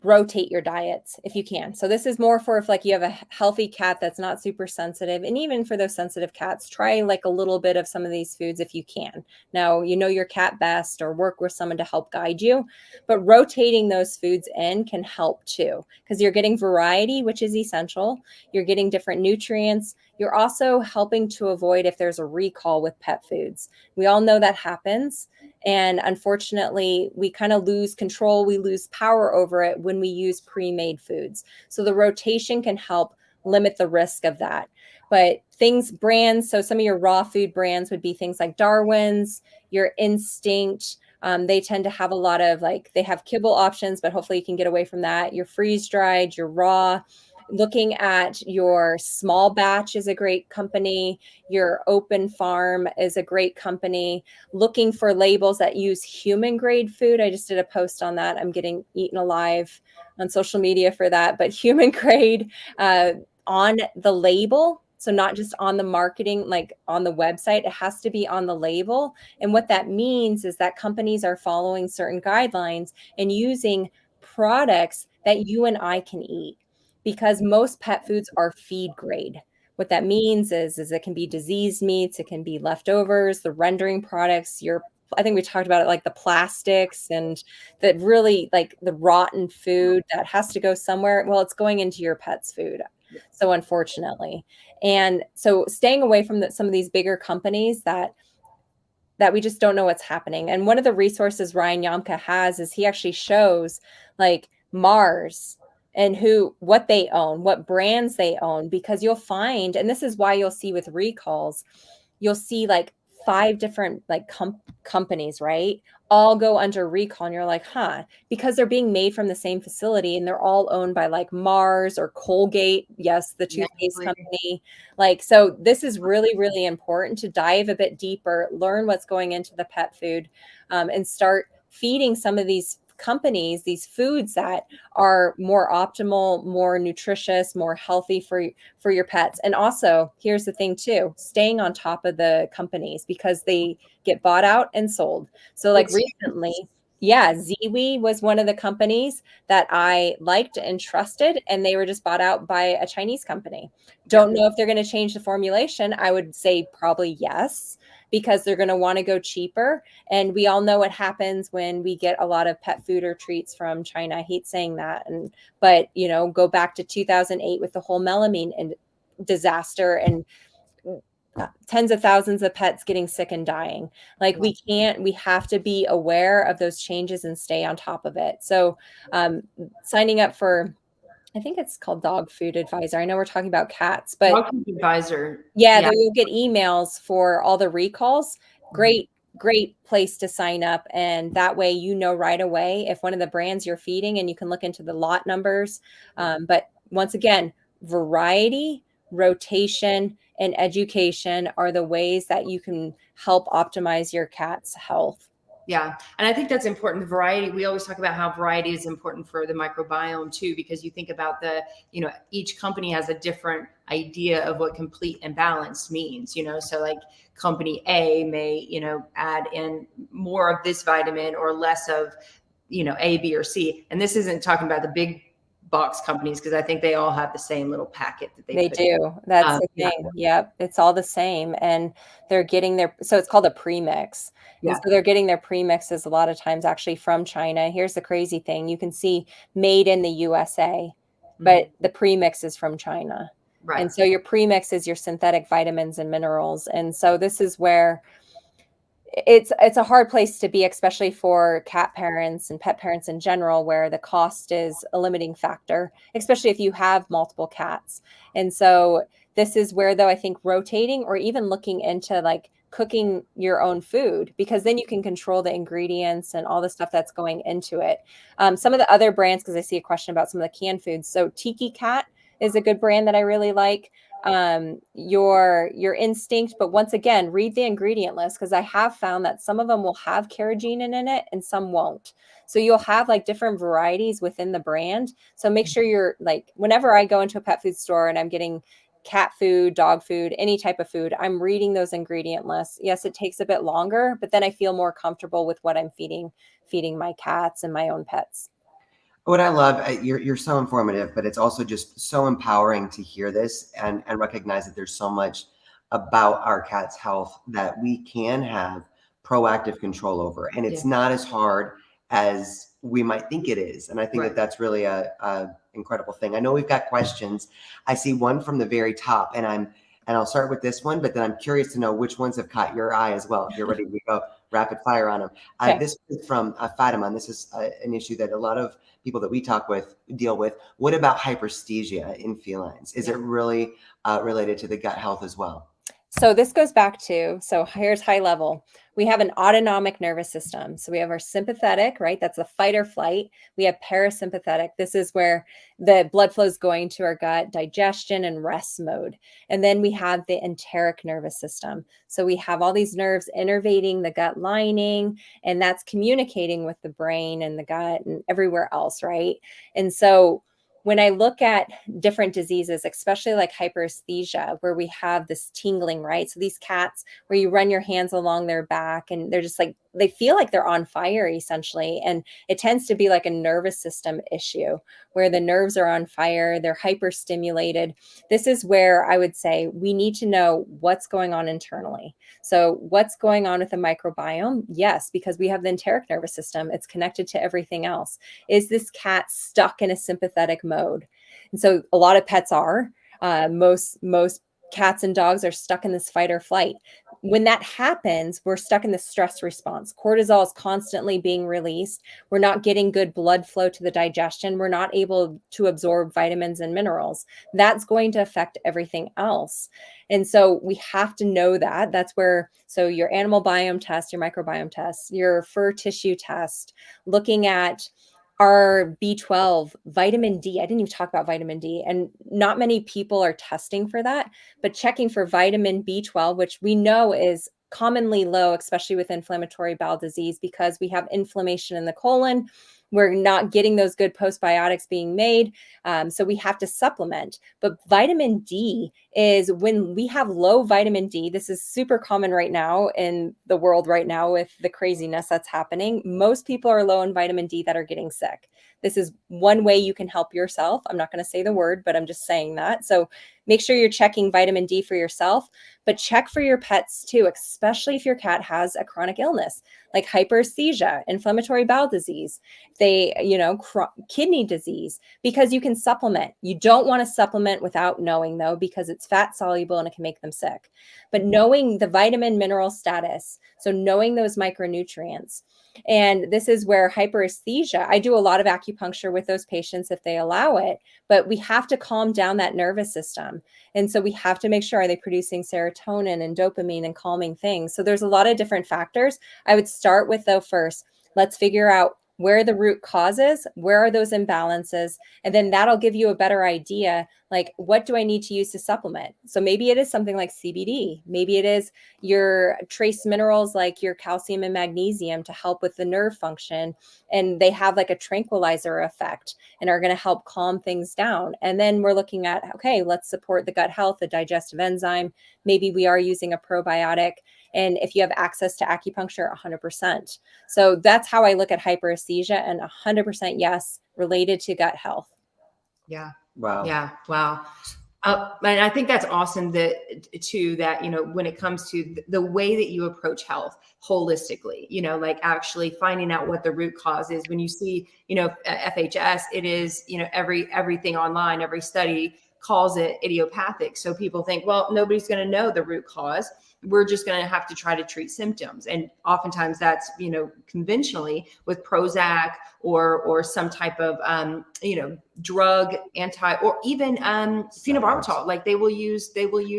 [SPEAKER 3] rotate your diets if you can. So this is more for if like you have a healthy cat that's not super sensitive, and even for those sensitive cats, try like a little bit of some of these foods if you can. Now, you know your cat best, or work with someone to help guide you, but rotating those foods in can help too, because you're getting variety, which is essential. You're getting different nutrients. You're also helping to avoid if there's a recall with pet foods. We all know that happens. And unfortunately, we kind of lose control. We lose power over it when we use pre-made foods. So the rotation can help limit the risk of that. But brands, so some of your raw food brands would be things like Darwin's, your Instinct. They tend to have a lot of they have kibble options, but hopefully you can get away from that. Your freeze dried, your raw. Looking at your Small Batch is a great company. Your Open Farm is a great company. Looking for labels that use human grade food. I just did a post on that. I'm getting eaten alive on social media for that, but human grade on the label. So not just on the marketing, like on the website, it has to be on the label. And what that means is that companies are following certain guidelines and using products that you and I can eat, because most pet foods are feed grade. What that means is it can be diseased meats, it can be leftovers, the rendering products, I think we talked about it, like the plastics and that really like the rotten food that has to go somewhere. Well, it's going into your pet's food. So unfortunately. And so staying away from some of these bigger companies that we just don't know what's happening. And one of the resources Ryan Yamka has is he actually shows like Mars and what they own, what brands they own, because you'll find, and this is why you'll see with recalls, you'll see like 5 different like companies, right? All go under recall, and you're like, because they're being made from the same facility, and they're all owned by like Mars or Colgate. Yes, the toothpaste company. So this is really, really important to dive a bit deeper, learn what's going into the pet food, and start feeding some of these companies these foods that are more optimal, more nutritious, more healthy for your pets. And also, here's the thing too, staying on top of the companies, because they get bought out and sold. So like recently, Ziwi was one of the companies that I liked and trusted, and they were just bought out by a Chinese company. Don't know if they're going to change the formulation. I would say probably yes, because they're going to want to go cheaper. And we all know what happens when we get a lot of pet food or treats from China. I hate saying that. But go back to 2008 with the whole melamine and disaster, and tens of thousands of pets getting sick and dying. We have to be aware of those changes and stay on top of it. So signing up for, I think it's called Dog Food Advisor. I know we're talking about cats, but
[SPEAKER 1] Dog Food Advisor.
[SPEAKER 3] Yeah, you'll get emails for all the recalls. Great place to sign up. And that way, right away if one of the brands you're feeding, and you can look into the lot numbers. But once again, variety, rotation, and education are the ways that you can help optimize your cat's health.
[SPEAKER 1] Yeah. And I think that's important. The variety, we always talk about how variety is important for the microbiome too, because you think about each company has a different idea of what complete and balanced means, so like company A may, add in more of this vitamin or less of, A, B, or C. And this isn't talking about the big box companies, because I think they all have the same little packet that they
[SPEAKER 3] do. That's the thing. Yep. It's all the same. And they're getting so it's called a premix. Yeah. And so they're getting their premixes a lot of times actually from China. Here's the crazy thing. You can see made in the USA, but the premix is from China. Right. And so your premix is your synthetic vitamins and minerals. And so this is where it's a hard place to be, especially for cat parents and pet parents in general, where the cost is a limiting factor, especially if you have multiple cats. And so this is where, though, I think rotating or even looking into like cooking your own food, because then you can control the ingredients and all the stuff that's going into it. Some of the other brands, because I see a question about some of the canned foods. So Tiki Cat is a good brand that I really like. Your Instinct, but once again, read the ingredient list, because I have found that some of them will have carrageenan in it and some won't. So you'll have like different varieties within the brand. So make sure you're like, whenever I go into a pet food store and I'm getting cat food, dog food, any type of food, I'm reading those ingredient lists. Yes, it takes a bit longer, but then I feel more comfortable with what I'm feeding my cats and my own pets.
[SPEAKER 2] What I love, you're so informative, but it's also just so empowering to hear this and recognize that there's so much about our cat's health that we can have proactive control over. And it's not as hard as we might think it is. And I think that that's really a incredible thing. I know we've got questions. I see one from the very top, and I'll start with this one, but then I'm curious to know which ones have caught your eye as well. If you're ready, we go rapid fire on them.
[SPEAKER 3] Okay.
[SPEAKER 2] This is from Fatima, and this is an issue that a lot of people that we talk with deal with. What about hyperesthesia in felines? Is it really related to the gut health as well?
[SPEAKER 3] So this goes back to, so here's high level. We have an autonomic nervous system. So we have our sympathetic, right? That's the fight or flight. We have parasympathetic. This is where the blood flow is going to our gut, digestion and rest mode. And then we have the enteric nervous system. So we have all these nerves innervating the gut lining, and that's communicating with the brain and the gut and everywhere else, right? And so when I look at different diseases, especially like hyperesthesia, where we have this tingling, right? So these cats where you run your hands along their back and they're just like, they feel like they're on fire essentially. And it tends to be like a nervous system issue where the nerves are on fire, they're hyperstimulated. This is where I would say we need to know what's going on internally. So what's going on with the microbiome? Yes, because we have the enteric nervous system. It's connected to everything else. Is this cat stuck in a sympathetic mode? And so a lot of pets are. Most cats and dogs are stuck in this fight or flight. When that happens, we're stuck in the stress response. Cortisol is constantly being released. We're not getting good blood flow to the digestion. We're not able to absorb vitamins and minerals. That's going to affect everything else. And so we have to know that. That's where, so your animal biome test, your microbiome test, your fur tissue test, looking at our B12, vitamin D. I didn't even talk about vitamin D, and not many people are testing for that, but checking for vitamin B12, which we know is commonly low, especially with inflammatory bowel disease, because we have inflammation in the colon. We're not getting those good postbiotics being made. So we have to supplement. But vitamin D is when we have low vitamin D. This is super common right now in the world right now with the craziness that's happening. Most people are low in vitamin D that are getting sick. This is one way you can help yourself. I'm not going to say the word, but I'm just saying that. So make sure you're checking vitamin D for yourself, but check for your pets too, especially if your cat has a chronic illness like hyperesthesia, inflammatory bowel disease, kidney disease, because you can supplement. You don't want to supplement without knowing though, because it's fat soluble and it can make them sick. But knowing the vitamin mineral status, so knowing those micronutrients. And this is where hyperesthesia, I do a lot of acupuncture with those patients if they allow it, but we have to calm down that nervous system. And so we have to make sure, are they producing serotonin and dopamine and calming things? So there's a lot of different factors. I would start with though first, let's figure out where the root causes, where are those imbalances, and then that'll give you a better idea, like what do I need to use to supplement? So maybe it is something like CBD. Maybe it is your trace minerals like your calcium and magnesium to help with the nerve function, and they have like a tranquilizer effect and are going to help calm things down. And then we're looking at, okay, let's support the gut health, the digestive enzyme. Maybe we are using a probiotic. And if you have access to acupuncture, 100%. So that's how I look at hyperesthesia, and 100% yes, related to gut health.
[SPEAKER 1] Yeah.
[SPEAKER 2] Wow.
[SPEAKER 1] Yeah. Wow. And I think that's awesome that when it comes to the way that you approach health holistically, like actually finding out what the root cause is. When you see, FHS, it is, everything online, every study calls it idiopathic. So people think, well, nobody's going to know the root cause. We're just going to have to try to treat symptoms. And oftentimes that's, conventionally with Prozac or some type of, drug or even phenobarbital. Like they will use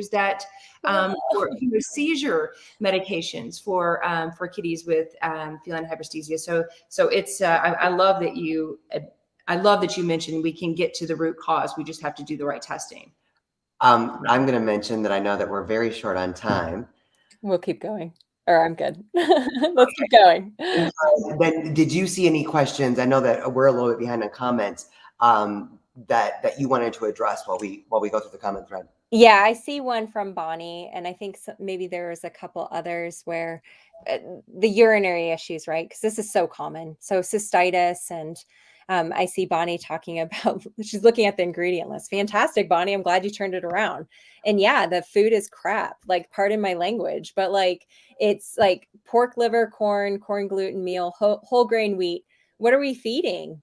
[SPEAKER 1] that for seizure medications for kitties with feline hyperesthesia. So it's I love that you mentioned we can get to the root cause. We just have to do the right testing.
[SPEAKER 2] I'm going to mention that I know that we're very short on time.
[SPEAKER 3] We'll keep going. Or I'm good. Let's keep going.
[SPEAKER 2] Then did you see any questions? I know that we're a little bit behind on comments that you wanted to address while we go through the comment thread.
[SPEAKER 3] Yeah, I see one from Bonnie, and I think maybe there's a couple others where the urinary issues, right? Because this is so common. So cystitis, and I see Bonnie talking about, she's looking at the ingredient list. Fantastic, Bonnie. I'm glad you turned it around. And yeah, the food is crap. Like, pardon my language, but like it's like pork liver, corn gluten meal, whole grain wheat. What are we feeding?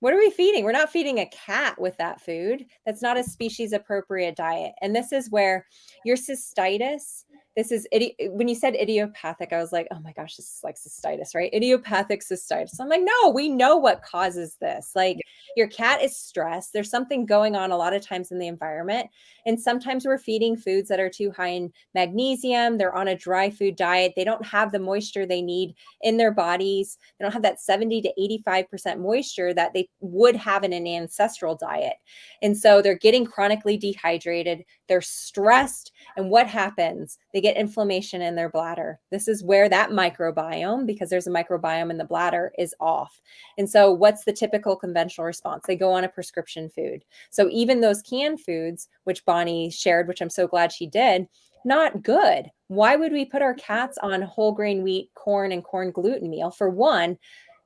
[SPEAKER 3] What are we feeding? We're not feeding a cat with that food. That's not a species appropriate diet. And this is where your cystitis, this is when you said idiopathic, I was like, oh my gosh, this is like cystitis, right? Idiopathic cystitis. I'm like, no, we know what causes this. Like, your cat is stressed. There's something going on a lot of times in the environment. And sometimes we're feeding foods that are too high in magnesium. They're on a dry food diet. They don't have the moisture they need in their bodies. They don't have that 70 to 85% moisture that they would have in an ancestral diet. And so they're getting chronically dehydrated. They're stressed. And what happens? They get inflammation in their bladder. This is where that microbiome, because there's a microbiome in the bladder, is off. And so what's the typical conventional response? They go on a prescription food. So even those canned foods, which Bonnie shared, which I'm so glad she did, not good. Why would we put our cats on whole grain wheat, corn, and corn gluten meal? For one,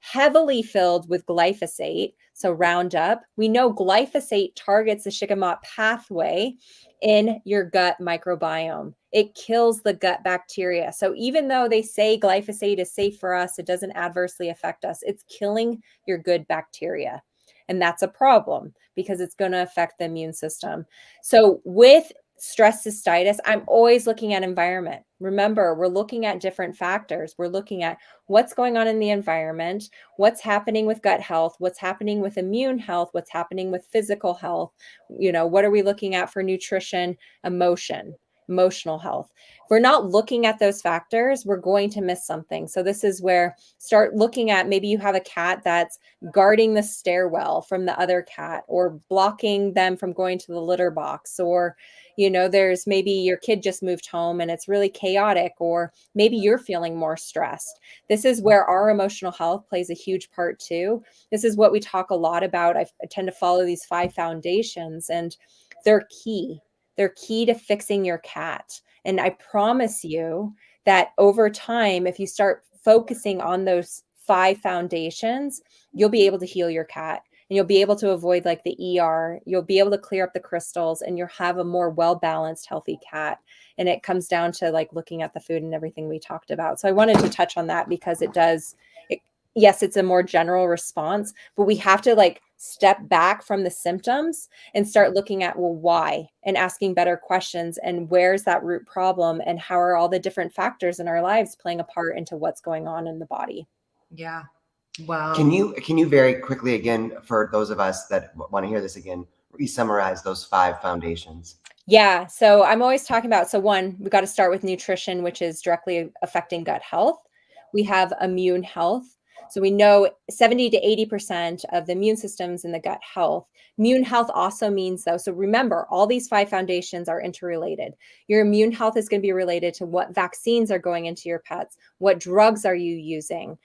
[SPEAKER 3] heavily filled with glyphosate, so Roundup. We know glyphosate targets the shikimate pathway in your gut microbiome. It kills the gut bacteria. So even though they say glyphosate is safe for us, it doesn't adversely affect us. It's killing your good bacteria. And that's a problem because it's going to affect the immune system. So with stress cystitis, I'm always looking at environment. Remember, we're looking at different factors. We're looking at what's going on in the environment, what's happening with gut health, what's happening with immune health, what's happening with physical health. What are we looking at for nutrition, emotional health? If we're not looking at those factors, we're going to miss something. So this is where start looking at, maybe you have a cat that's guarding the stairwell from the other cat or blocking them from going to the litter box, or there's maybe your kid just moved home and it's really chaotic, or maybe you're feeling more stressed. This is where our emotional health plays a huge part too. This is what we talk a lot about. I tend to follow these 5 foundations, and they're key. They're key to fixing your cat. And I promise you that over time, if you start focusing on those 5 foundations, you'll be able to heal your cat. And you'll be able to avoid like the ER. You'll be able to clear up the crystals, and you'll have a more well-balanced, healthy cat. And it comes down to like looking at the food and everything we talked about. So I wanted to touch on that because yes, it's a more general response, but we have to like step back from the symptoms and start looking at, well, why, and asking better questions, and where's that root problem, and how are all the different factors in our lives playing a part into what's going on in the body.
[SPEAKER 1] Yeah. Wow.
[SPEAKER 2] Can you very quickly, again, for those of us that want to hear this again, re-summarize those 5 foundations?
[SPEAKER 3] Yeah. So I'm always talking about, so one, we got to start with nutrition, which is directly affecting gut health. We have immune health. So we know 70 to 80% of the immune system's in the gut health. Immune health also means though, so remember, all these 5 foundations are interrelated. Your immune health is going to be related to what vaccines are going into your pets, what drugs are you using.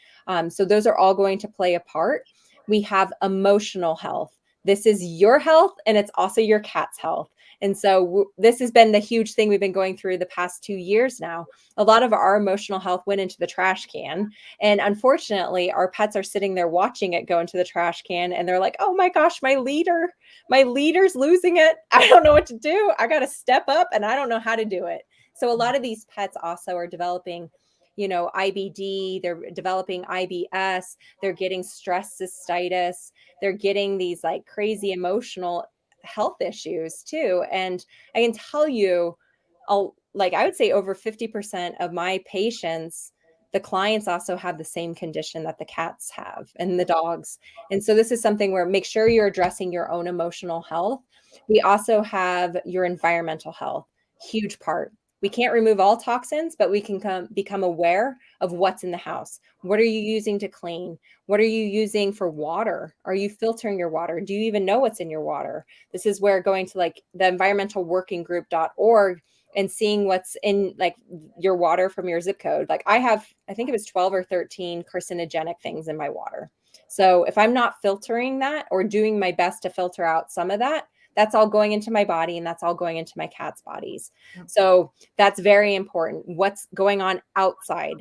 [SPEAKER 3] So those are all going to play a part. We have emotional health. This is your health, and it's also your cat's health. And so this has been the huge thing we've been going through the past 2 years now. A lot of our emotional health went into the trash can. And unfortunately, our pets are sitting there watching it go into the trash can. And they're like, oh my gosh, my leader's losing it. I don't know what to do. I got to step up, and I don't know how to do it. So a lot of these pets also are developing IBD, they're developing IBS, they're getting stress cystitis, they're getting these like crazy emotional health issues too. And I can tell you, I would say over 50% of my patients, the clients also have the same condition that the cats have and the dogs. And so this is something where make sure you're addressing your own emotional health. We also have your environmental health, huge part. We can't remove all toxins, but we can become aware of what's in the house. What are you using to clean? What are you using for water? Are you filtering your water? Do you even know what's in your water? This is where going to like the environmentalworkinggroup.org and seeing what's in like your water from your zip code. Like I think it was 12 or 13 carcinogenic things in my water. So if I'm not filtering that or doing my best to filter out some of that, that's all going into my body, and that's all going into my cat's bodies.
[SPEAKER 1] Yep.
[SPEAKER 3] So that's very important. What's going on outside?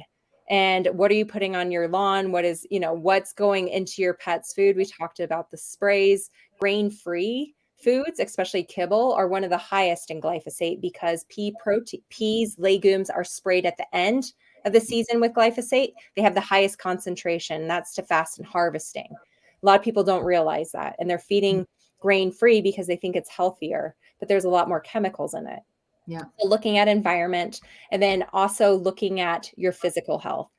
[SPEAKER 3] And what are you putting on your lawn? What is, what's going into your pet's food? We talked about the sprays. Grain-free foods, especially kibble, are one of the highest in glyphosate because peas, legumes are sprayed at the end of the season with glyphosate. They have the highest concentration. That's to fast and harvesting. A lot of people don't realize that, and they're feeding grain-free because they think it's healthier, but there's a lot more chemicals in it.
[SPEAKER 1] Yeah.
[SPEAKER 3] So looking at environment, and then also looking at your physical health.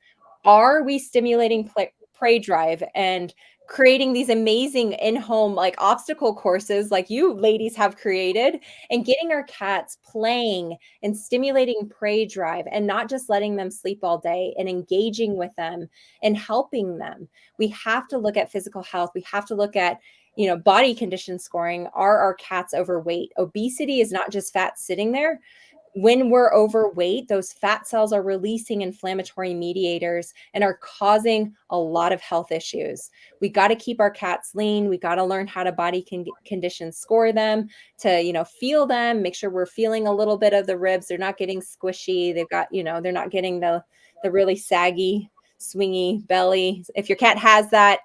[SPEAKER 3] Are we stimulating prey drive and creating these amazing in-home like obstacle courses like you ladies have created, and getting our cats playing and stimulating prey drive, and not just letting them sleep all day, and engaging with them and helping them? We have to look at physical health. We have to look at body condition scoring. Are our cats overweight? Obesity is not just fat sitting there. When we're overweight, those fat cells are releasing inflammatory mediators and are causing a lot of health issues. We got to keep our cats lean. We got to learn how to body condition score them, to, feel them, make sure we're feeling a little bit of the ribs. They're not getting squishy. They've got, they're not getting the really saggy, swingy belly. If your cat has that,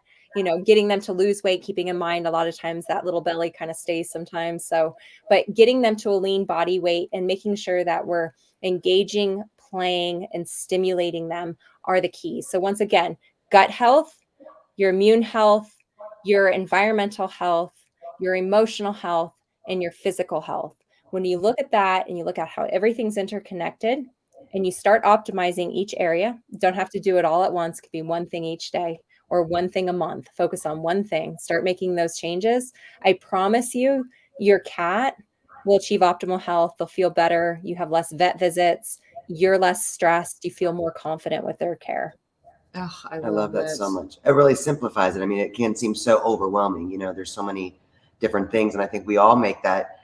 [SPEAKER 3] getting them to lose weight, keeping in mind a lot of times that little belly kind of stays sometimes. So, but getting them to a lean body weight and making sure that we're engaging, playing, and stimulating them are the keys. So once again, gut health, your immune health, your environmental health, your emotional health, and your physical health. When you look at that and you look at how everything's interconnected, and you start optimizing each area, you don't have to do it all at once. It could be one thing each day or one thing a month. Focus on one thing. Start making those changes. I promise you, your cat will achieve optimal health. They'll feel better. You have less vet visits. You're less stressed. You feel more confident with their care.
[SPEAKER 1] Oh, I
[SPEAKER 2] love that so much. It really simplifies it. I mean, it can seem so overwhelming. There's so many different things. And I think we all make that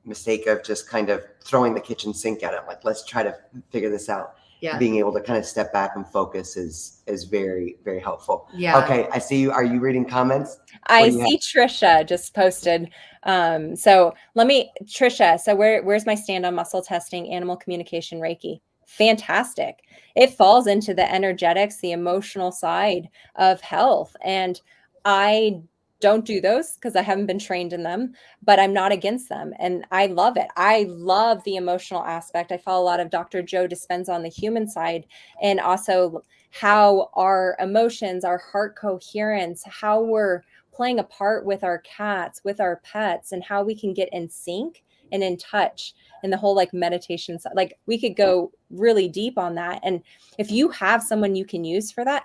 [SPEAKER 2] mistake of just kind of throwing the kitchen sink at it. Like, let's try to figure this out.
[SPEAKER 1] Yeah.
[SPEAKER 2] Being able to kind of step back and focus is very, very helpful.
[SPEAKER 1] Yeah.
[SPEAKER 2] Okay. I see you. Are you reading comments?
[SPEAKER 3] I see Trisha just posted. So Trisha, so where's my stand on muscle testing, animal communication, Reiki? Fantastic. It falls into the energetics, the emotional side of health. And I don't do those because I haven't been trained in them, but I'm not against them. And I love it. I love the emotional aspect. I follow a lot of Dr. Joe Dispenza on the human side, and also how our emotions, our heart coherence, how we're playing a part with our cats, with our pets, and how we can get in sync and in touch, and the whole like meditation. Like, we could go really deep on that. And if you have someone you can use for that,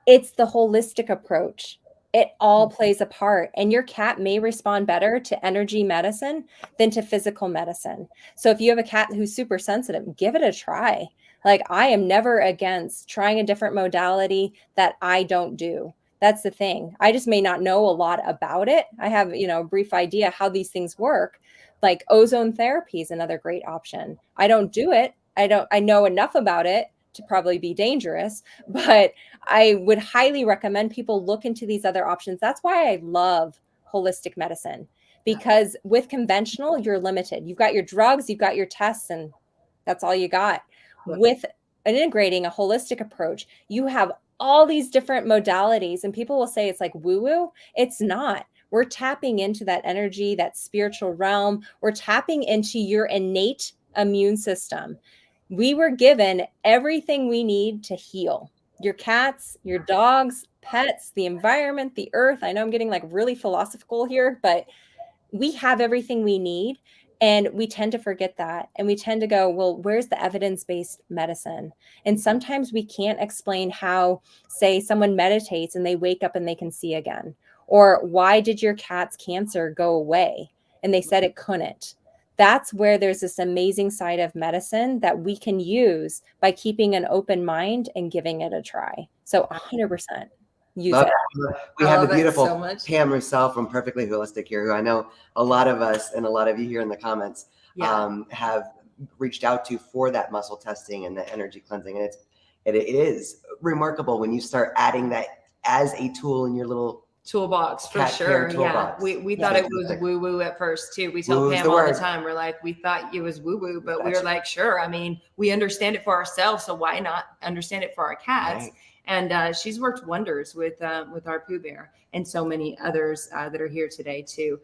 [SPEAKER 3] it's the holistic approach. It all plays a part, and your cat may respond better to energy medicine than to physical medicine. So if you have a cat who's super sensitive, give it a try. Like, I am never against trying a different modality that I don't do. That's the thing. I just may not know a lot about it. I have, a brief idea how these things work. Like, ozone therapy is another great option. I don't do it. I know enough about it to probably be dangerous, but I would highly recommend people look into these other options. That's why I love holistic medicine, because with conventional, you're limited. You've got your drugs, you've got your tests, and that's all you got. With integrating a holistic approach, you have all these different modalities, and people will say it's like woo-woo. It's not. We're tapping into that energy, that spiritual realm. We're tapping into your innate immune system. We were given everything we need to heal. Your cats, your dogs, pets, the environment, the earth. I know I'm getting like really philosophical here, but we have everything we need. And we tend to forget that. And we tend to go, well, where's the evidence-based medicine? And sometimes we can't explain how, say, someone meditates and they wake up and they can see again. Or why did your cat's cancer go away? And they said it couldn't. That's where there's this amazing side of medicine that we can use by keeping an open mind and giving it a try. So 100% use it.
[SPEAKER 2] We have the beautiful Pam Roussel from Perfectly Holistic here, who I know a lot of us and a lot of you here in the comments have reached out to for that muscle testing and the energy cleansing. And it is remarkable when you start adding that as a tool in your little
[SPEAKER 1] toolbox for
[SPEAKER 2] Cat care
[SPEAKER 1] sure.
[SPEAKER 2] toolbox.
[SPEAKER 1] Yeah, we thought it was woo woo at first too. We tell
[SPEAKER 2] Woo-woo's
[SPEAKER 1] Pam
[SPEAKER 2] the
[SPEAKER 1] all
[SPEAKER 2] word.
[SPEAKER 1] the time. We're like, we thought it was woo woo, but we were
[SPEAKER 2] Gotcha.
[SPEAKER 1] like, sure. I mean, we understand it for ourselves, so why not understand it for our cats?
[SPEAKER 2] Right.
[SPEAKER 1] And she's worked wonders with our Pooh Bear and so many others that are here today too,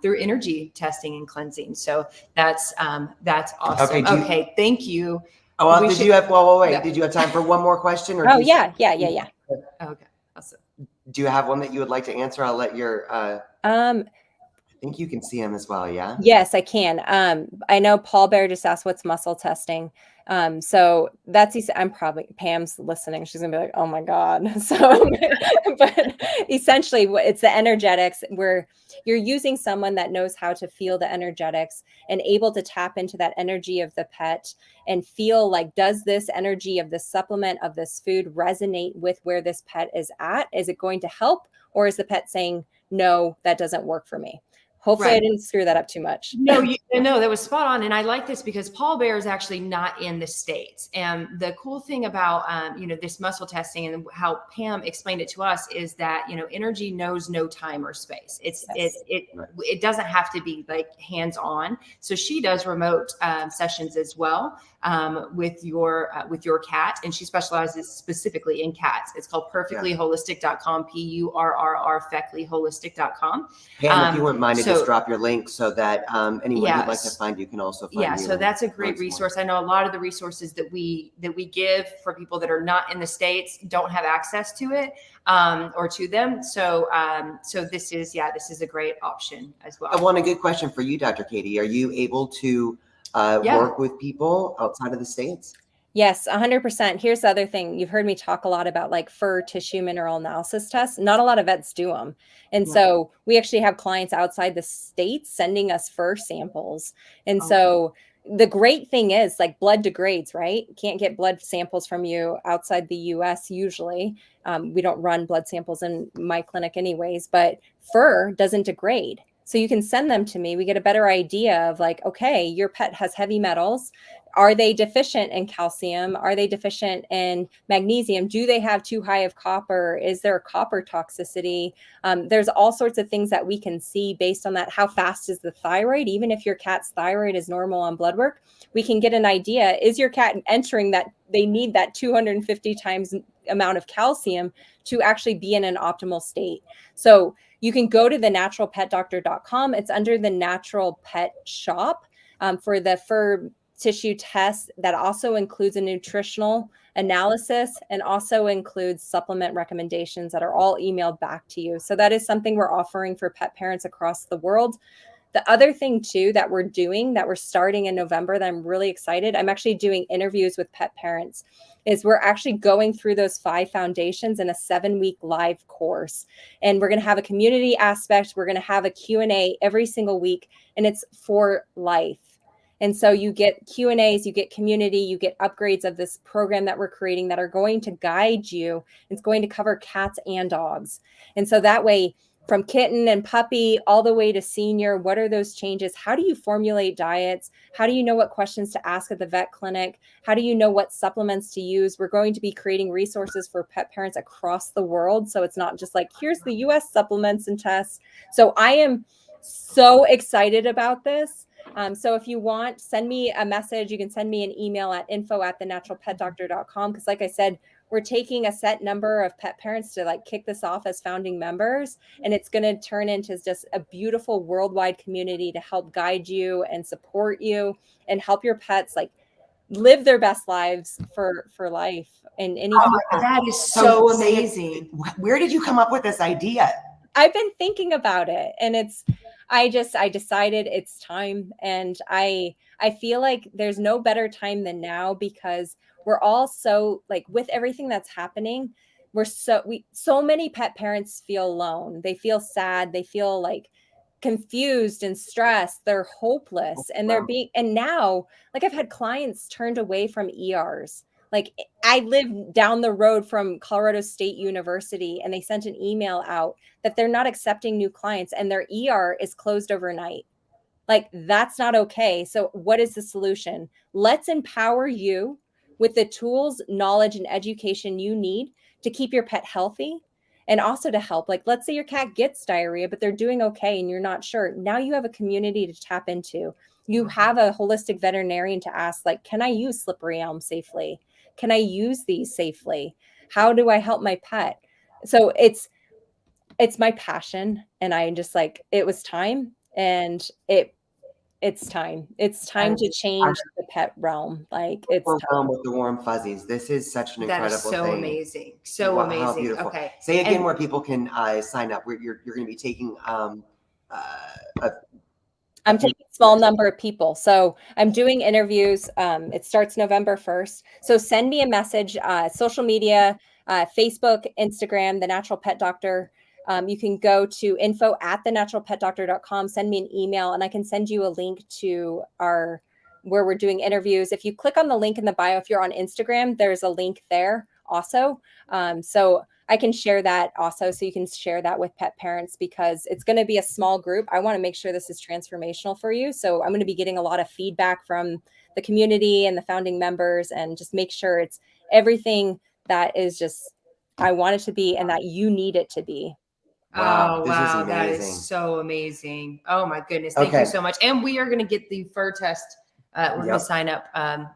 [SPEAKER 1] through energy testing and cleansing. So that's awesome. Okay, thank you.
[SPEAKER 2] Oh, well,
[SPEAKER 1] We
[SPEAKER 2] did
[SPEAKER 1] should-
[SPEAKER 2] you have? Well, wait.
[SPEAKER 1] Yeah.
[SPEAKER 2] Did you have time for one more question? Or
[SPEAKER 3] Oh,
[SPEAKER 2] do you-
[SPEAKER 3] yeah.
[SPEAKER 1] Okay, awesome.
[SPEAKER 2] Do you have one that you would like to answer? I'll let your. I think you can see him as well. Yeah.
[SPEAKER 3] Yes, I can. I know Paul Bear just asked what's muscle testing. So that's I'm probably Pam's listening. She's gonna be like, oh my God. So but essentially it's the energetics where you're using someone that knows how to feel the energetics and able to tap into that energy of the pet and feel like, does this energy of this supplement of this food resonate with where this pet is at? Is it going to help? Or is the pet saying, no, that doesn't work for me? Hopefully I didn't screw that up too much.
[SPEAKER 1] No, that was spot on. And I like this because Paul Bear is actually not in the States. And the cool thing about, this muscle testing and how Pam explained it to us is that, energy knows no time or space. It doesn't have to be like hands-on. So she does remote sessions as well with your cat. And she specializes specifically in cats. It's called perfectlyholistic.com, PURRR, perfectlyholistic.com.
[SPEAKER 2] Pam, if you wouldn't mind to just drop your link so that anyone who'd like to find you can also find you.
[SPEAKER 1] Yeah, so that's a great resource. I know a lot of the resources that we give for people that are not in the States don't have access to it or to them. So this is a great option as well.
[SPEAKER 2] I want a good question for you, Dr. Katie. Are you able to work with people outside of the States?
[SPEAKER 3] Yes, 100%. Here's the other thing. You've heard me talk a lot about like fur tissue mineral analysis tests. Not a lot of vets do them. And so we actually have clients outside the States sending us fur samples. And so the great thing is like blood degrades, right? Can't get blood samples from you outside the US usually. We don't run blood samples in my clinic anyways, but fur doesn't degrade. So you can send them to me. We get a better idea of like, okay, your pet has heavy metals. Are they deficient in calcium? Are they deficient in magnesium? Do they have too high of copper? Is there copper toxicity? There's all sorts of things that we can see based on that. How fast is the thyroid? Even if your cat's thyroid is normal on blood work, we can get an idea. Is your cat entering that they need that 250 times amount of calcium to actually be in an optimal state? So you can go to the naturalpetdoctor.com. It's under the Natural Pet Shop for the fur tissue test that also includes a nutritional analysis and also includes supplement recommendations that are all emailed back to you. So that is something we're offering for pet parents across the world. The other thing too that we're doing, that we're starting in November, that I'm really excited, I'm actually doing interviews with pet parents, is we're actually going through those 5 foundations in a 7-week live course. And we're going to have a community aspect. We're going to have a Q&A every single week, and it's for life. And so you get Q&As, you get community, you get upgrades of this program that we're creating that are going to guide you. It's going to cover cats and dogs. And so that way, from kitten and puppy all the way to senior, what are those changes? How do you formulate diets? How do you know what questions to ask at the vet clinic? How do you know what supplements to use? We're going to be creating resources for pet parents across the world. So it's not just like, here's the US supplements and tests. So I am so excited about this. So if you want, send me a message. You can send me an email at info@thenaturalpetdoctor.com. Because like I said, we're taking a set number of pet parents to like kick this off as founding members. And it's going to turn into just a beautiful worldwide community to help guide you and support you and help your pets like live their best lives for life. And
[SPEAKER 1] that is so amazing.
[SPEAKER 2] Where did you come up with this idea?
[SPEAKER 3] I've been thinking about it, and I decided it's time. And I feel like there's no better time than now, because we're all so like, with everything that's happening, so many pet parents feel alone. They feel sad. They feel like confused and stressed. They're hopeless, and and now like I've had clients turned away from ERs. Like I live down the road from Colorado State University, and they sent an email out that they're not accepting new clients and their ER is closed overnight. Like that's not okay. So what is the solution? Let's empower you with the tools, knowledge, and education you need to keep your pet healthy and also to help. Like, let's say your cat gets diarrhea, but they're doing okay and you're not sure. Now you have a community to tap into. You have a holistic veterinarian to ask, like, can I use slippery elm safely? Can I use these safely? How do I help my pet? So it's my passion, and I just like, it was time, and it's time. It's time to change the pet realm. Like, it's time.
[SPEAKER 2] With the warm fuzzies. This is such an incredible thing.
[SPEAKER 1] That is so amazing. So amazing.
[SPEAKER 2] How beautiful.
[SPEAKER 1] Okay.
[SPEAKER 2] Say again where people can sign up. You're going to be taking
[SPEAKER 3] I'm taking a small number of people. So I'm doing interviews. It starts November 1st. So send me a message, social media, Facebook, Instagram, The Natural Pet Doctor. You can go to info@thenaturalpetdoctor.com, send me an email, and I can send you a link to where we're doing interviews. If you click on the link in the bio, if you're on Instagram, there's a link there also. So I can share that also. So you can share that with pet parents, because it's going to be a small group. I want to make sure this is transformational for you. So I'm going to be getting a lot of feedback from the community and the founding members, and just make sure it's everything that is just, I want it to be, and that you need it to be.
[SPEAKER 1] Wow, wow, that is so amazing. Oh my goodness. Thank you so much. And we are going to get the fur test. We're going to sign up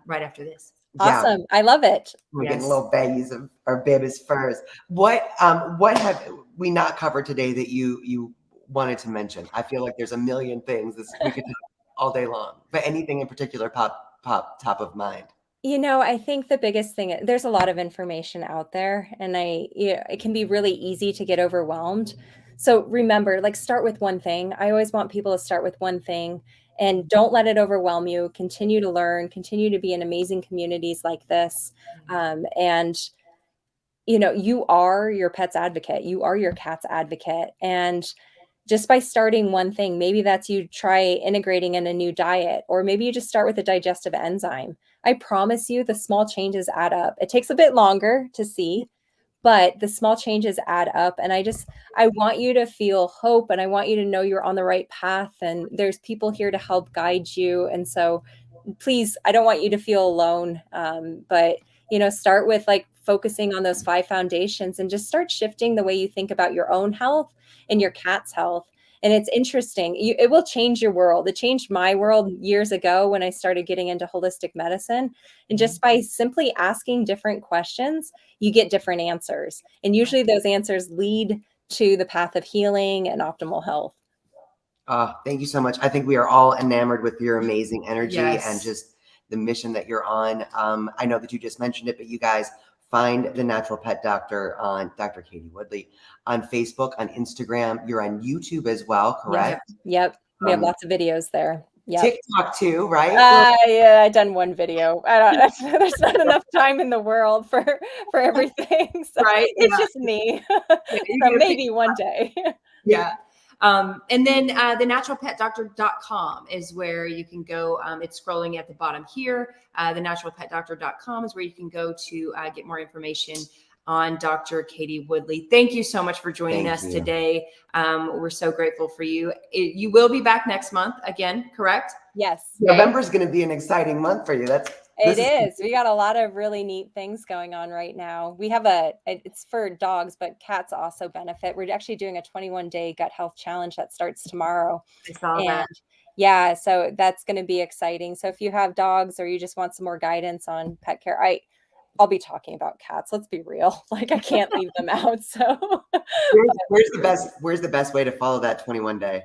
[SPEAKER 1] right after this.
[SPEAKER 3] Awesome. Yeah. I love it.
[SPEAKER 2] We're getting little baggies of our baby's furs. What have we not covered today that you wanted to mention? I feel like there's a million things we could do all day long, but anything in particular pop top of mind?
[SPEAKER 3] I think the biggest thing, there's a lot of information out there, and it can be really easy to get overwhelmed. So remember, like, start with one thing. I always want people to start with one thing, and don't let it overwhelm you. Continue to learn, continue to be in amazing communities like this. And you are your pet's advocate. You are your cat's advocate. And just by starting one thing, maybe that's you try integrating in a new diet, or maybe you just start with a digestive enzyme. I promise you the small changes add up. It takes a bit longer to see, but the small changes add up. And I want you to feel hope, and I want you to know you're on the right path, and there's people here to help guide you. And so please, I don't want you to feel alone. But start with like focusing on those 5 foundations, and just start shifting the way you think about your own health and your cat's health. And it's interesting. It will change your world. It changed my world years ago when I started getting into holistic medicine. And just by simply asking different questions, you get different answers. And usually those answers lead to the path of healing and optimal health.
[SPEAKER 2] Thank you so much. I think we are all enamored with your amazing energy and just the mission that you're on. I know that you just mentioned it, but you guys find The Natural Pet Doctor on Dr. Katie Woodley on Facebook, on Instagram. You're on YouTube as well, correct?
[SPEAKER 3] Yep. We have lots of videos there. Yep.
[SPEAKER 2] TikTok too, right?
[SPEAKER 3] Yeah, I've done one video. There's not enough time in the world for everything. So it's just me. So maybe one day.
[SPEAKER 1] Yeah. And then thenaturalpetdoctor.com is where you can go. It's scrolling at the bottom here. Thenaturalpetdoctor.com is where you can go to get more information on Dr. Katie Woodley. Thank you so much for joining us today. We're so grateful for you. You will be back next month again, correct?
[SPEAKER 3] Yes.
[SPEAKER 2] November is going to be an exciting month for you.
[SPEAKER 3] It is. We got a lot of really neat things going on right now. We have it's for dogs, but cats also benefit. We're actually doing a 21-day gut health challenge that starts tomorrow.
[SPEAKER 1] I saw that.
[SPEAKER 3] Yeah, so that's going to be exciting. So if you have dogs, or you just want some more guidance on pet care, I'll be talking about cats. Let's be real. Like, I can't leave them out. So
[SPEAKER 2] where's the best way to follow that 21-day?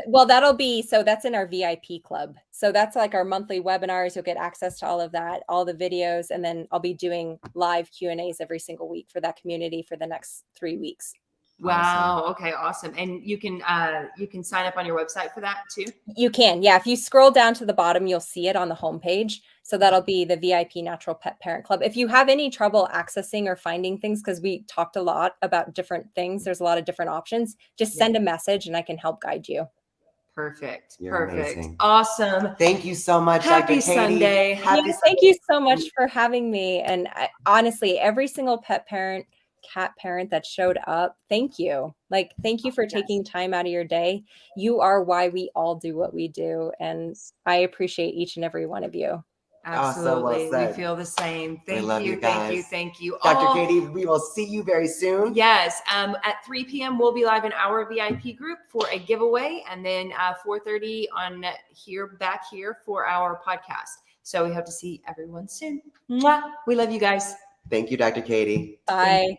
[SPEAKER 3] Well, that's in our VIP club. So that's like our monthly webinars. You'll get access to all of that, all the videos. And then I'll be doing live Q&As every single week for that community for the next 3 weeks.
[SPEAKER 1] Wow. Awesome. Okay. Awesome. And you can sign up on your website for that too.
[SPEAKER 3] You can. Yeah. If you scroll down to the bottom, you'll see it on the homepage. So that'll be the VIP Natural Pet Parent Club. If you have any trouble accessing or finding things, because we talked a lot about different things, there's a lot of different options, just send a message and I can help guide you.
[SPEAKER 1] Perfect.
[SPEAKER 2] You're
[SPEAKER 1] Perfect.
[SPEAKER 2] Amazing.
[SPEAKER 1] Awesome.
[SPEAKER 2] Thank you so much.
[SPEAKER 1] Happy Sunday.
[SPEAKER 3] Thank you so much for having me. And honestly, every single cat parent that showed up, thank you. Thank you for taking time out of your day. You are why we all do what we do. And I appreciate each and every one of you.
[SPEAKER 1] Absolutely.
[SPEAKER 2] So well
[SPEAKER 1] we feel the same. Thank you. Thank you.
[SPEAKER 2] Dr. Katie, we will see you very soon.
[SPEAKER 1] Yes. At 3 p.m. we'll be live in our VIP group for a giveaway, and then 4:30 on back here for our podcast. So we hope to see everyone soon. Mwah. We love you guys.
[SPEAKER 2] Thank you, Dr. Katie.
[SPEAKER 3] Bye.